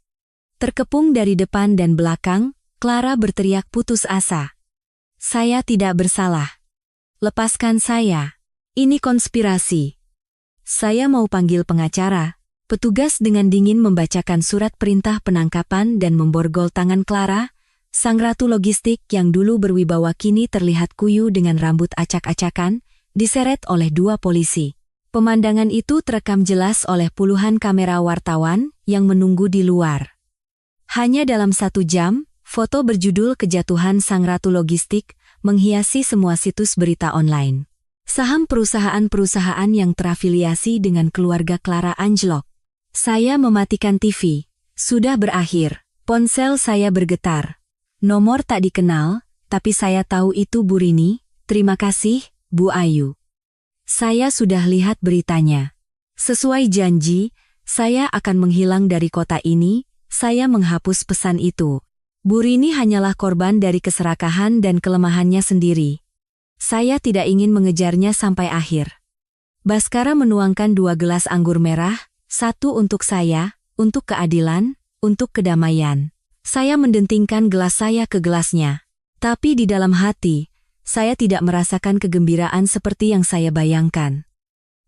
Terkepung dari depan dan belakang, Clara berteriak putus asa. Saya tidak bersalah. Lepaskan saya. Ini konspirasi. Saya mau panggil pengacara. Petugas dengan dingin membacakan surat perintah penangkapan dan memborgol tangan Clara, sang ratu logistik yang dulu berwibawa kini terlihat kuyu dengan rambut acak-acakan, diseret oleh 2 polisi. Pemandangan itu terekam jelas oleh puluhan kamera wartawan yang menunggu di luar. Hanya dalam 1 jam, foto berjudul Kejatuhan Sang Ratu Logistik menghiasi semua situs berita online. Saham perusahaan-perusahaan yang terafiliasi dengan keluarga Clara anjlok. Saya mematikan TV. Sudah berakhir. Ponsel saya bergetar. Nomor tak dikenal, tapi saya tahu itu Bu Rini. Terima kasih, Bu Ayu. Saya sudah lihat beritanya. Sesuai janji, saya akan menghilang dari kota ini. Saya menghapus pesan itu. Bu Rini hanyalah korban dari keserakahan dan kelemahannya sendiri. Saya tidak ingin mengejarnya sampai akhir. Baskara menuangkan 2 gelas anggur merah, 1 untuk saya, untuk keadilan, untuk kedamaian. Saya mendentingkan gelas saya ke gelasnya. Tapi di dalam hati, saya tidak merasakan kegembiraan seperti yang saya bayangkan.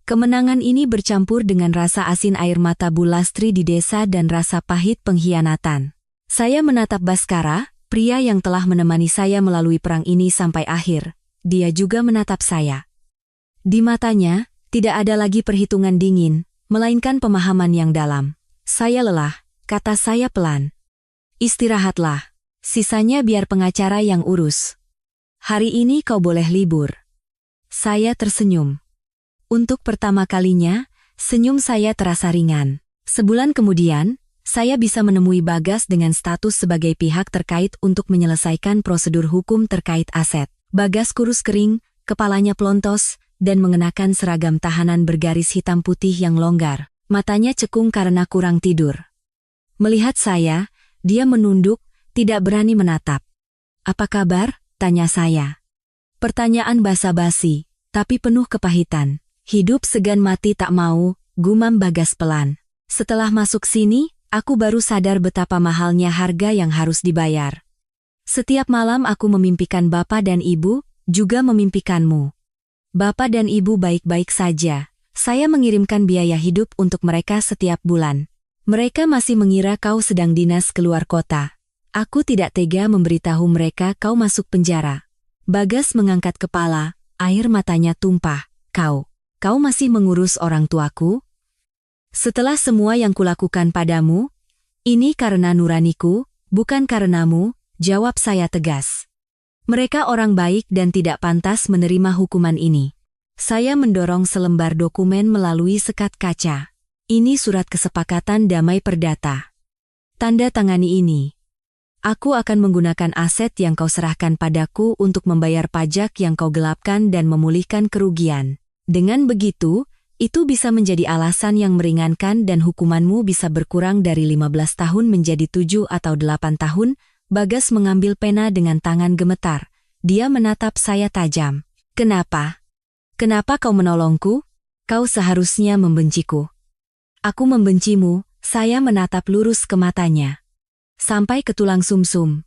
Kemenangan ini bercampur dengan rasa asin air mata Bu Lastri di desa dan rasa pahit pengkhianatan. Saya menatap Baskara, pria yang telah menemani saya melalui perang ini sampai akhir. Dia juga menatap saya. Di matanya, tidak ada lagi perhitungan dingin, melainkan pemahaman yang dalam. Saya lelah, kata saya pelan. Istirahatlah. Sisanya biar pengacara yang urus. Hari ini kau boleh libur. Saya tersenyum. Untuk pertama kalinya, senyum saya terasa ringan. Sebulan kemudian, saya bisa menemui Bagas dengan status sebagai pihak terkait untuk menyelesaikan prosedur hukum terkait aset. Bagas kurus kering, kepalanya pelontos, dan mengenakan seragam tahanan bergaris hitam putih yang longgar. Matanya cekung karena kurang tidur. Melihat saya, dia menunduk, tidak berani menatap. "Apa kabar?" tanya saya. Pertanyaan basa-basi, tapi penuh kepahitan. "Hidup segan mati tak mau," gumam Bagas pelan. "Setelah masuk sini, aku baru sadar betapa mahalnya harga yang harus dibayar. Setiap malam aku memimpikan Bapak dan Ibu, juga memimpikanmu. Bapak dan Ibu baik-baik saja. Saya mengirimkan biaya hidup untuk mereka setiap bulan. Mereka masih mengira kau sedang dinas keluar kota. Aku tidak tega memberitahu mereka kau masuk penjara." Bagas mengangkat kepala, air matanya tumpah. Kau masih mengurus orang tuaku? Setelah semua yang kulakukan padamu? Ini karena nuraniku, bukan karenamu, jawab saya tegas. Mereka orang baik dan tidak pantas menerima hukuman ini. Saya mendorong selembar dokumen melalui sekat kaca. "Ini surat kesepakatan damai perdata. Tanda tangani ini. Aku akan menggunakan aset yang kau serahkan padaku untuk membayar pajak yang kau gelapkan dan memulihkan kerugian. Dengan begitu, itu bisa menjadi alasan yang meringankan dan hukumanmu bisa berkurang dari 15 tahun menjadi 7 atau 8 tahun, Bagas mengambil pena dengan tangan gemetar. Dia menatap saya tajam. Kenapa? Kenapa kau menolongku? Kau seharusnya membenciku." "Aku membencimu," saya menatap lurus ke matanya. "Sampai ke tulang sumsum.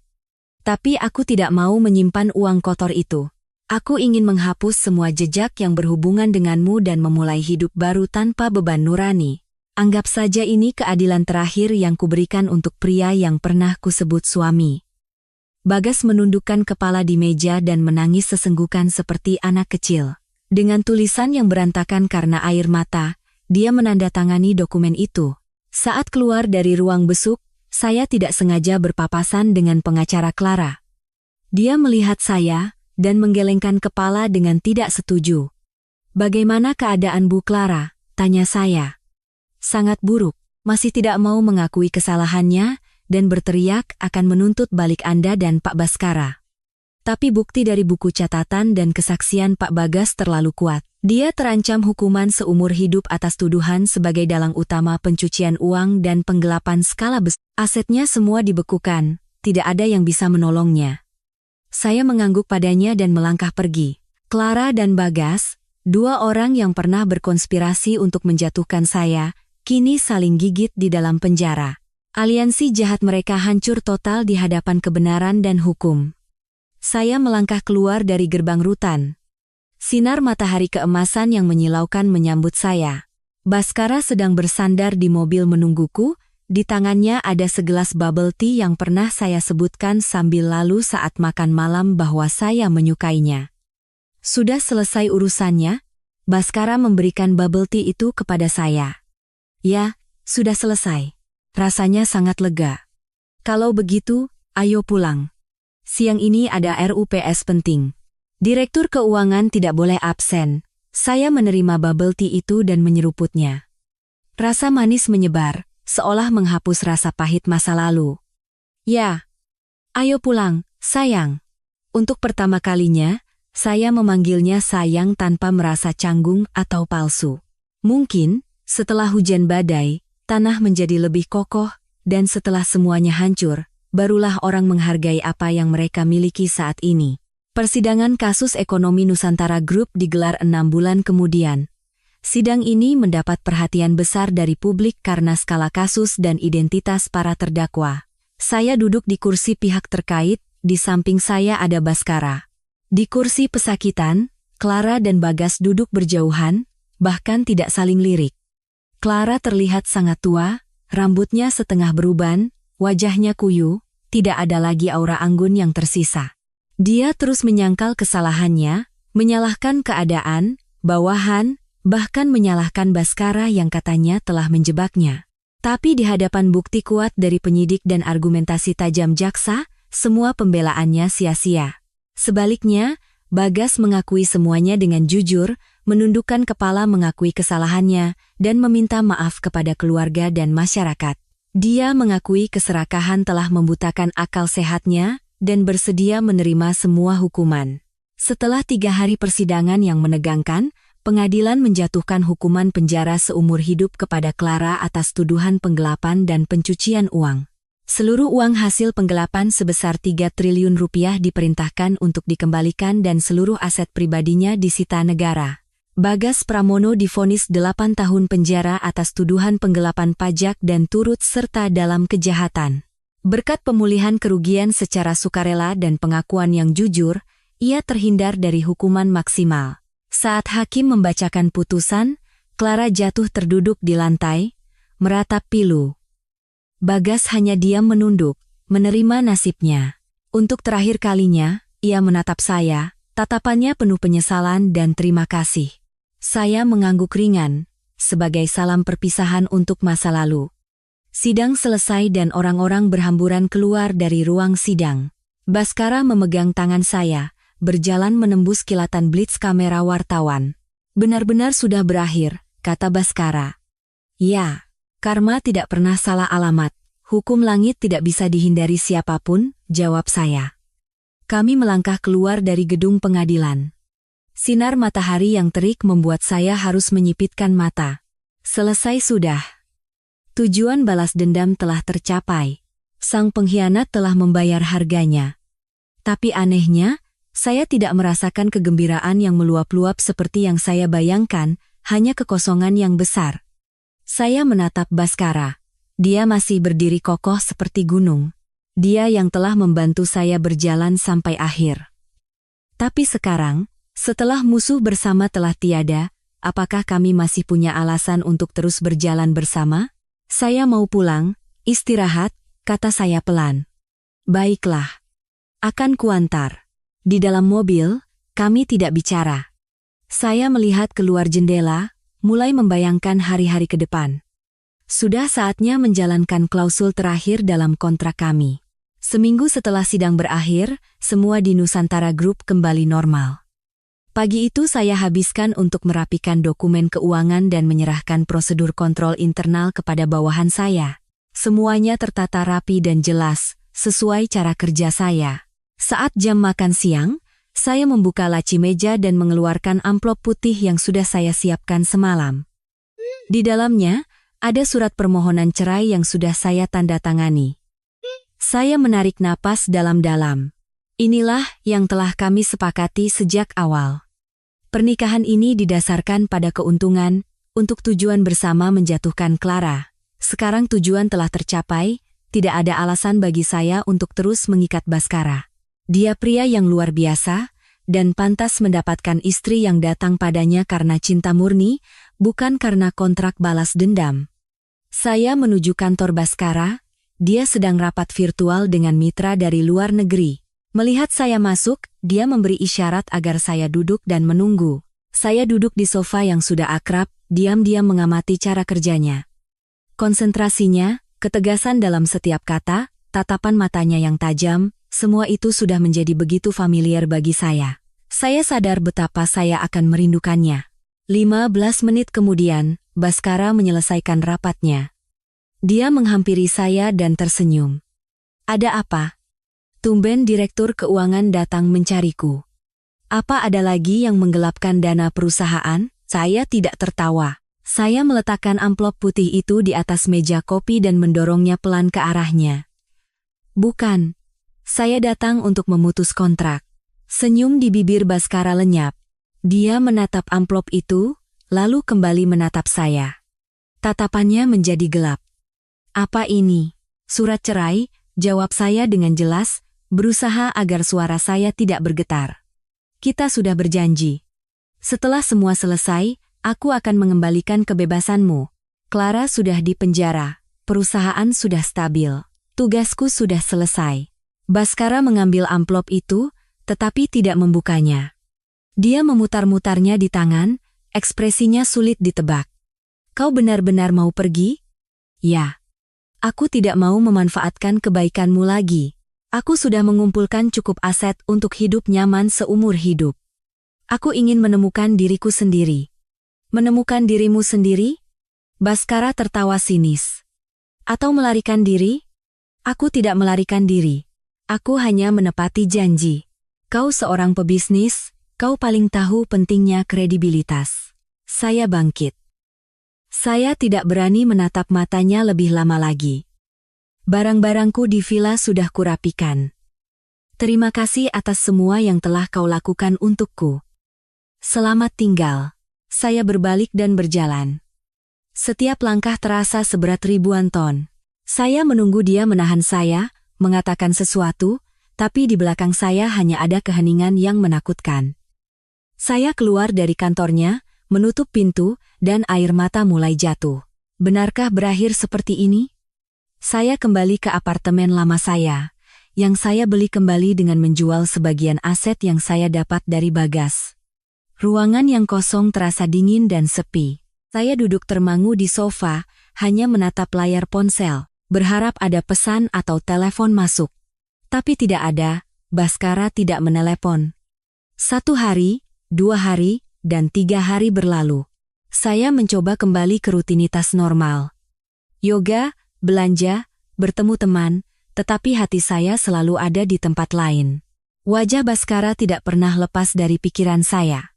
Tapi aku tidak mau menyimpan uang kotor itu. Aku ingin menghapus semua jejak yang berhubungan denganmu dan memulai hidup baru tanpa beban nurani. Anggap saja ini keadilan terakhir yang kuberikan untuk pria yang pernah kusebut suami." Bagas menundukkan kepala di meja dan menangis sesenggukan seperti anak kecil. Dengan tulisan yang berantakan karena air mata, dia menandatangani dokumen itu. Saat keluar dari ruang besuk, saya tidak sengaja berpapasan dengan pengacara Clara. Dia melihat saya dan menggelengkan kepala dengan tidak setuju. "Bagaimana keadaan Bu Clara?" tanya saya. "Sangat buruk, masih tidak mau mengakui kesalahannya dan berteriak akan menuntut balik Anda dan Pak Baskara. Tapi bukti dari buku catatan dan kesaksian Pak Bagas terlalu kuat. Dia terancam hukuman seumur hidup atas tuduhan sebagai dalang utama pencucian uang dan penggelapan skala besar. Asetnya semua dibekukan, tidak ada yang bisa menolongnya." Saya mengangguk padanya dan melangkah pergi. Clara dan Bagas, dua orang yang pernah berkonspirasi untuk menjatuhkan saya, kini saling gigit di dalam penjara. Aliansi jahat mereka hancur total di hadapan kebenaran dan hukum. Saya melangkah keluar dari gerbang rutan. Sinar matahari keemasan yang menyilaukan menyambut saya. Baskara sedang bersandar di mobil menungguku, di tangannya ada segelas bubble tea yang pernah saya sebutkan sambil lalu saat makan malam bahwa saya menyukainya. Sudah selesai urusannya, Baskara memberikan bubble tea itu kepada saya. "Ya, sudah selesai." Rasanya sangat lega. "Kalau begitu, ayo pulang. Siang ini ada RUPS penting. Direktur keuangan tidak boleh absen." Saya menerima bubble tea itu dan menyeruputnya. Rasa manis menyebar, seolah menghapus rasa pahit masa lalu. "Ya, ayo pulang, sayang." Untuk pertama kalinya, saya memanggilnya sayang tanpa merasa canggung atau palsu. Mungkin, setelah hujan badai, tanah menjadi lebih kokoh, dan setelah semuanya hancur, barulah orang menghargai apa yang mereka miliki saat ini. Persidangan kasus ekonomi Nusantara Group digelar 6 bulan kemudian. Sidang ini mendapat perhatian besar dari publik karena skala kasus dan identitas para terdakwa. Saya duduk di kursi pihak terkait, di samping saya ada Baskara. Di kursi pesakitan, Clara dan Bagas duduk berjauhan, bahkan tidak saling lirik. Clara terlihat sangat tua, rambutnya setengah beruban, wajahnya kuyu, tidak ada lagi aura anggun yang tersisa. Dia terus menyangkal kesalahannya, menyalahkan keadaan, bawahan, bahkan menyalahkan Baskara yang katanya telah menjebaknya. Tapi di hadapan bukti kuat dari penyidik dan argumentasi tajam jaksa, semua pembelaannya sia-sia. Sebaliknya, Bagas mengakui semuanya dengan jujur, menundukkan kepala mengakui kesalahannya, dan meminta maaf kepada keluarga dan masyarakat. Dia mengakui keserakahan telah membutakan akal sehatnya, dan bersedia menerima semua hukuman. Setelah 3 hari persidangan yang menegangkan, pengadilan menjatuhkan hukuman penjara seumur hidup kepada Clara atas tuduhan penggelapan dan pencucian uang. Seluruh uang hasil penggelapan sebesar 3 triliun rupiah diperintahkan untuk dikembalikan dan seluruh aset pribadinya disita negara. Bagas Pramono divonis 8 tahun penjara atas tuduhan penggelapan pajak dan turut serta dalam kejahatan. Berkat pemulihan kerugian secara sukarela dan pengakuan yang jujur, ia terhindar dari hukuman maksimal. Saat hakim membacakan putusan, Clara jatuh terduduk di lantai, meratap pilu. Bagas hanya diam menunduk, menerima nasibnya. Untuk terakhir kalinya, ia menatap saya, tatapannya penuh penyesalan dan terima kasih. Saya mengangguk ringan, sebagai salam perpisahan untuk masa lalu. Sidang selesai dan orang-orang berhamburan keluar dari ruang sidang. Baskara memegang tangan saya, berjalan menembus kilatan blitz kamera wartawan. Benar-benar sudah berakhir, kata Baskara. Ya. Karma tidak pernah salah alamat, hukum langit tidak bisa dihindari siapapun, jawab saya. Kami melangkah keluar dari gedung pengadilan. Sinar matahari yang terik membuat saya harus menyipitkan mata. Selesai sudah. Tujuan balas dendam telah tercapai. Sang pengkhianat telah membayar harganya. Tapi anehnya, saya tidak merasakan kegembiraan yang meluap-luap seperti yang saya bayangkan, hanya kekosongan yang besar. Saya menatap Baskara. Dia masih berdiri kokoh seperti gunung. Dia yang telah membantu saya berjalan sampai akhir. Tapi sekarang, setelah musuh bersama telah tiada, apakah kami masih punya alasan untuk terus berjalan bersama? Saya mau pulang, istirahat, kata saya pelan. Baiklah. Akan kuantar. Di dalam mobil, kami tidak bicara. Saya melihat keluar jendela, mulai membayangkan hari-hari ke depan. Sudah saatnya menjalankan klausul terakhir dalam kontrak kami. Seminggu setelah sidang berakhir, semua di Nusantara Group kembali normal. Pagi itu saya habiskan untuk merapikan dokumen keuangan dan menyerahkan prosedur kontrol internal kepada bawahan saya. Semuanya tertata rapi dan jelas, sesuai cara kerja saya. Saat jam makan siang, saya membuka laci meja dan mengeluarkan amplop putih yang sudah saya siapkan semalam. Di dalamnya, ada surat permohonan cerai yang sudah saya tanda tangani. Saya menarik napas dalam-dalam. Inilah yang telah kami sepakati sejak awal. Pernikahan ini didasarkan pada keuntungan, untuk tujuan bersama menjatuhkan Clara. Sekarang tujuan telah tercapai, tidak ada alasan bagi saya untuk terus mengikat Baskara. Dia pria yang luar biasa, dan pantas mendapatkan istri yang datang padanya karena cinta murni, bukan karena kontrak balas dendam. Saya menuju kantor Baskara, dia sedang rapat virtual dengan mitra dari luar negeri. Melihat saya masuk, dia memberi isyarat agar saya duduk dan menunggu. Saya duduk di sofa yang sudah akrab, diam-diam mengamati cara kerjanya. Konsentrasinya, ketegasan dalam setiap kata, tatapan matanya yang tajam, semua itu sudah menjadi begitu familiar bagi saya. Saya sadar betapa saya akan merindukannya. 15 menit kemudian, Baskara menyelesaikan rapatnya. Dia menghampiri saya dan tersenyum. Ada apa? Tumben Direktur Keuangan datang mencariku. Apa ada lagi yang menggelapkan dana perusahaan? Saya tidak tertawa. Saya meletakkan amplop putih itu di atas meja kopi dan mendorongnya pelan ke arahnya. Bukan. Saya datang untuk memutus kontrak. Senyum di bibir Baskara lenyap. Dia menatap amplop itu, lalu kembali menatap saya. Tatapannya menjadi gelap. Apa ini? Surat cerai, jawab saya dengan jelas, berusaha agar suara saya tidak bergetar. Kita sudah berjanji. Setelah semua selesai, aku akan mengembalikan kebebasanmu. Clara sudah di penjara, perusahaan sudah stabil, tugasku sudah selesai. Baskara mengambil amplop itu, tetapi tidak membukanya. Dia memutar-mutarnya di tangan, ekspresinya sulit ditebak. Kau benar-benar mau pergi? Ya. Aku tidak mau memanfaatkan kebaikanmu lagi. Aku sudah mengumpulkan cukup aset untuk hidup nyaman seumur hidup. Aku ingin menemukan diriku sendiri. Menemukan dirimu sendiri? Baskara tertawa sinis. Atau melarikan diri? Aku tidak melarikan diri. Aku hanya menepati janji. Kau seorang pebisnis, kau paling tahu pentingnya kredibilitas. Saya bangkit. Saya tidak berani menatap matanya lebih lama lagi. Barang-barangku di villa sudah kurapikan. Terima kasih atas semua yang telah kau lakukan untukku. Selamat tinggal. Saya berbalik dan berjalan. Setiap langkah terasa seberat ribuan ton. Saya menunggu dia menahan saya, mengatakan sesuatu, tapi di belakang saya hanya ada keheningan yang menakutkan. Saya keluar dari kantornya, menutup pintu, dan air mata mulai jatuh. Benarkah berakhir seperti ini? Saya kembali ke apartemen lama saya, yang saya beli kembali dengan menjual sebagian aset yang saya dapat dari Bagas. Ruangan yang kosong terasa dingin dan sepi. Saya duduk termangu di sofa, hanya menatap layar ponsel, berharap ada pesan atau telepon masuk. Tapi tidak ada, Baskara tidak menelepon. 1 hari, 2 hari, dan 3 hari berlalu. Saya mencoba kembali ke rutinitas normal. Yoga, belanja, bertemu teman, tetapi hati saya selalu ada di tempat lain. Wajah Baskara tidak pernah lepas dari pikiran saya.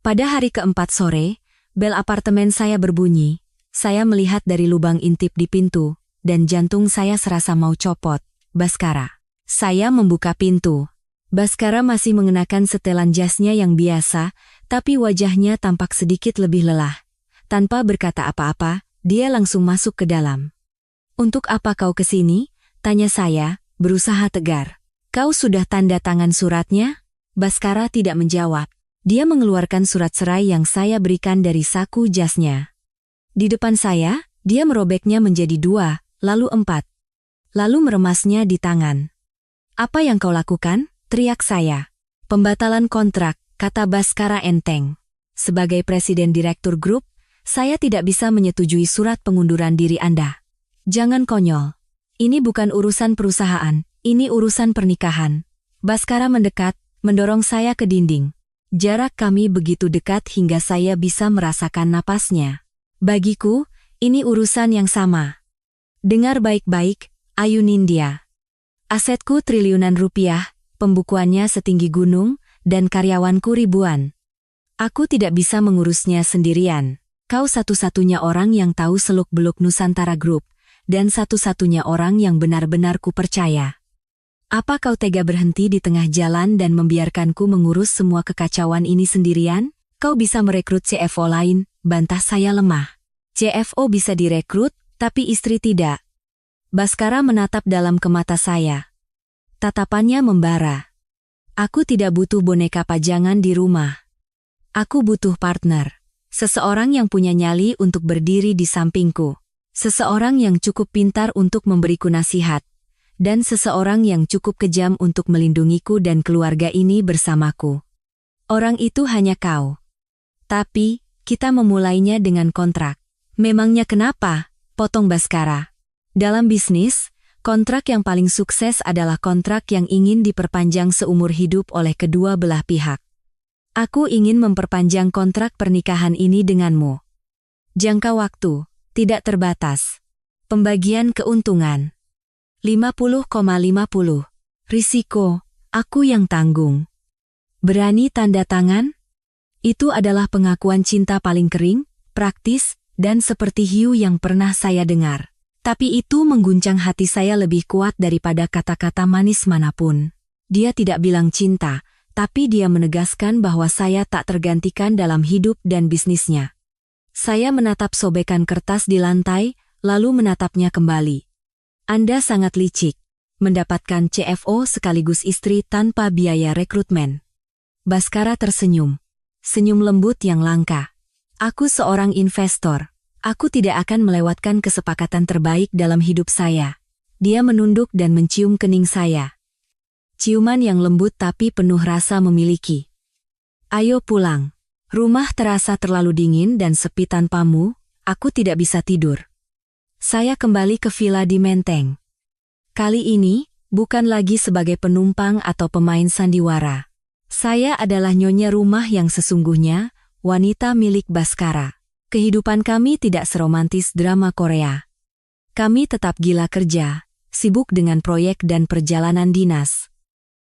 Pada hari keempat sore, bel apartemen saya berbunyi. Saya melihat dari lubang intip di pintu, dan jantung saya serasa mau copot. Baskara. Saya membuka pintu. Baskara masih mengenakan setelan jasnya yang biasa, tapi wajahnya tampak sedikit lebih lelah. Tanpa berkata apa-apa, dia langsung masuk ke dalam. Untuk apa kau kesini? Tanya saya, berusaha tegar. Kau sudah tanda tangan suratnya? Baskara tidak menjawab. Dia mengeluarkan surat cerai yang saya berikan dari saku jasnya. Di depan saya, dia merobeknya menjadi 2, lalu 4. Lalu meremasnya di tangan. Apa yang kau lakukan? Teriak saya. Pembatalan kontrak, kata Baskara enteng. Sebagai presiden direktur grup, saya tidak bisa menyetujui surat pengunduran diri Anda. Jangan konyol. Ini bukan urusan perusahaan, ini urusan pernikahan. Baskara mendekat, mendorong saya ke dinding. Jarak kami begitu dekat hingga saya bisa merasakan napasnya. Bagiku, ini urusan yang sama. Dengar baik-baik, Ayu Nindya. Asetku triliunan rupiah, pembukuannya setinggi gunung, dan karyawanku ribuan. Aku tidak bisa mengurusnya sendirian. Kau satu-satunya orang yang tahu seluk-beluk Nusantara Group, dan satu-satunya orang yang benar-benar kupercaya. Apa kau tega berhenti di tengah jalan dan membiarkanku mengurus semua kekacauan ini sendirian? Kau bisa merekrut CFO lain, bantah saya lemah. CFO bisa direkrut, tapi istri tidak. Baskara menatap dalam ke mata saya. Tatapannya membara. Aku tidak butuh boneka pajangan di rumah. Aku butuh partner. Seseorang yang punya nyali untuk berdiri di sampingku. Seseorang yang cukup pintar untuk memberiku nasihat. Dan seseorang yang cukup kejam untuk melindungiku dan keluarga ini bersamaku. Orang itu hanya kau. Tapi, kita memulainya dengan kontrak. Memangnya kenapa? Potong Baskara. Dalam bisnis, kontrak yang paling sukses adalah kontrak yang ingin diperpanjang seumur hidup oleh kedua belah pihak. Aku ingin memperpanjang kontrak pernikahan ini denganmu. Jangka waktu, tidak terbatas. Pembagian keuntungan. 50,50. Risiko, aku yang tanggung. Berani tanda tangan? Itu adalah pengakuan cinta paling kering, praktis, dan seperti hiu yang pernah saya dengar. Tapi itu mengguncang hati saya lebih kuat daripada kata-kata manis manapun. Dia tidak bilang cinta, tapi dia menegaskan bahwa saya tak tergantikan dalam hidup dan bisnisnya. Saya menatap sobekan kertas di lantai, lalu menatapnya kembali. Anda sangat licik, mendapatkan CFO sekaligus istri tanpa biaya rekrutmen. Baskara tersenyum. Senyum lembut yang langka. Aku seorang investor. Aku tidak akan melewatkan kesepakatan terbaik dalam hidup saya. Dia menunduk dan mencium kening saya. Ciuman yang lembut tapi penuh rasa memiliki. Ayo pulang. Rumah terasa terlalu dingin dan sepi tanpamu, aku tidak bisa tidur. Saya kembali ke villa di Menteng. Kali ini, bukan lagi sebagai penumpang atau pemain sandiwara. Saya adalah nyonya rumah yang sesungguhnya, wanita milik Baskara. Kehidupan kami tidak seromantis drama Korea. Kami tetap gila kerja, sibuk dengan proyek dan perjalanan dinas.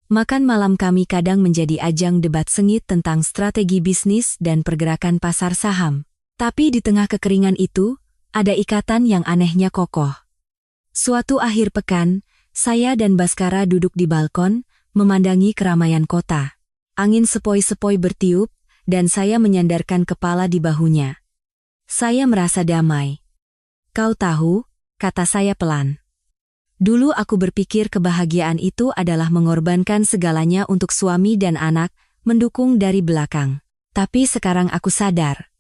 Makan malam kami kadang menjadi ajang debat sengit tentang strategi bisnis dan pergerakan pasar saham. Tapi di tengah kekeringan itu, ada ikatan yang anehnya kokoh. Suatu akhir pekan, saya dan Baskara duduk di balkon, memandangi keramaian kota. Angin sepoi-sepoi bertiup, dan saya menyandarkan kepala di bahunya. Saya merasa damai. Kau tahu, kata saya pelan. Dulu aku berpikir kebahagiaan itu adalah mengorbankan segalanya untuk suami dan anak, mendukung dari belakang. Tapi sekarang aku sadar.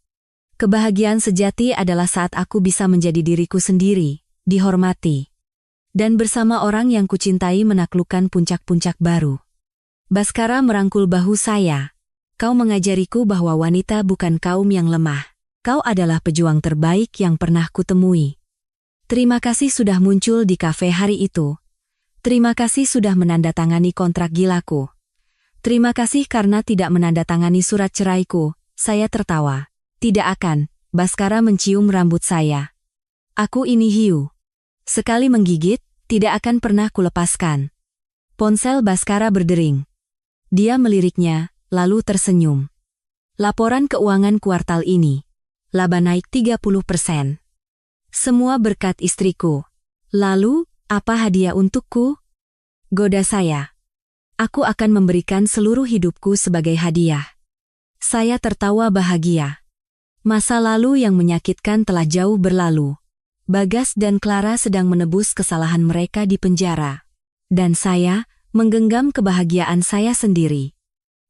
Kebahagiaan sejati adalah saat aku bisa menjadi diriku sendiri, dihormati. Dan bersama orang yang kucintai menaklukkan puncak-puncak baru. Baskara merangkul bahu saya. Kau mengajariku bahwa wanita bukan kaum yang lemah. Kau adalah pejuang terbaik yang pernah kutemui. Terima kasih sudah muncul di kafe hari itu. Terima kasih sudah menandatangani kontrak gilaku. Terima kasih karena tidak menandatangani surat ceraiku. Saya tertawa. Tidak akan, Baskara mencium rambut saya. Aku ini hiu. Sekali menggigit, tidak akan pernah kulepaskan. Ponsel Baskara berdering. Dia meliriknya, lalu tersenyum. Laporan keuangan kuartal ini. Laba naik 30%. Semua berkat istriku. Lalu, apa hadiah untukku? Goda saya. Aku akan memberikan seluruh hidupku sebagai hadiah. Saya tertawa bahagia. Masa lalu yang menyakitkan telah jauh berlalu. Bagas dan Clara sedang menebus kesalahan mereka di penjara. Dan saya, menggenggam kebahagiaan saya sendiri.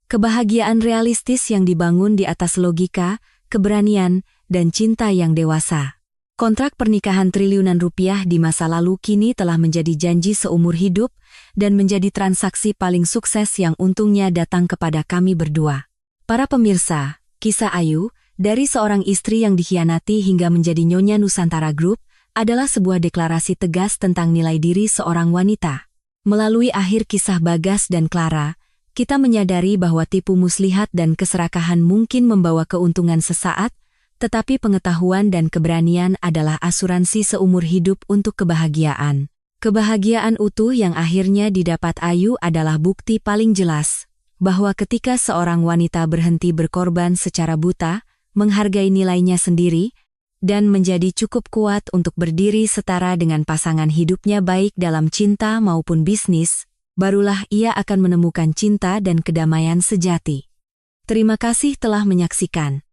Kebahagiaan realistis yang dibangun di atas logika, keberanian, dan cinta yang dewasa. Kontrak pernikahan triliunan rupiah di masa lalu kini telah menjadi janji seumur hidup dan menjadi transaksi paling sukses yang untungnya datang kepada kami berdua. Para pemirsa, kisah Ayu, dari seorang istri yang dikhianati hingga menjadi Nyonya Nusantara Group, adalah sebuah deklarasi tegas tentang nilai diri seorang wanita. Melalui akhir kisah Bagas dan Clara, kita menyadari bahwa tipu muslihat dan keserakahan mungkin membawa keuntungan sesaat, tetapi pengetahuan dan keberanian adalah asuransi seumur hidup untuk kebahagiaan. Kebahagiaan utuh yang akhirnya didapat Ayu adalah bukti paling jelas bahwa ketika seorang wanita berhenti berkorban secara buta, menghargai nilainya sendiri, dan menjadi cukup kuat untuk berdiri setara dengan pasangan hidupnya baik dalam cinta maupun bisnis, barulah ia akan menemukan cinta dan kedamaian sejati. Terima kasih telah menyaksikan.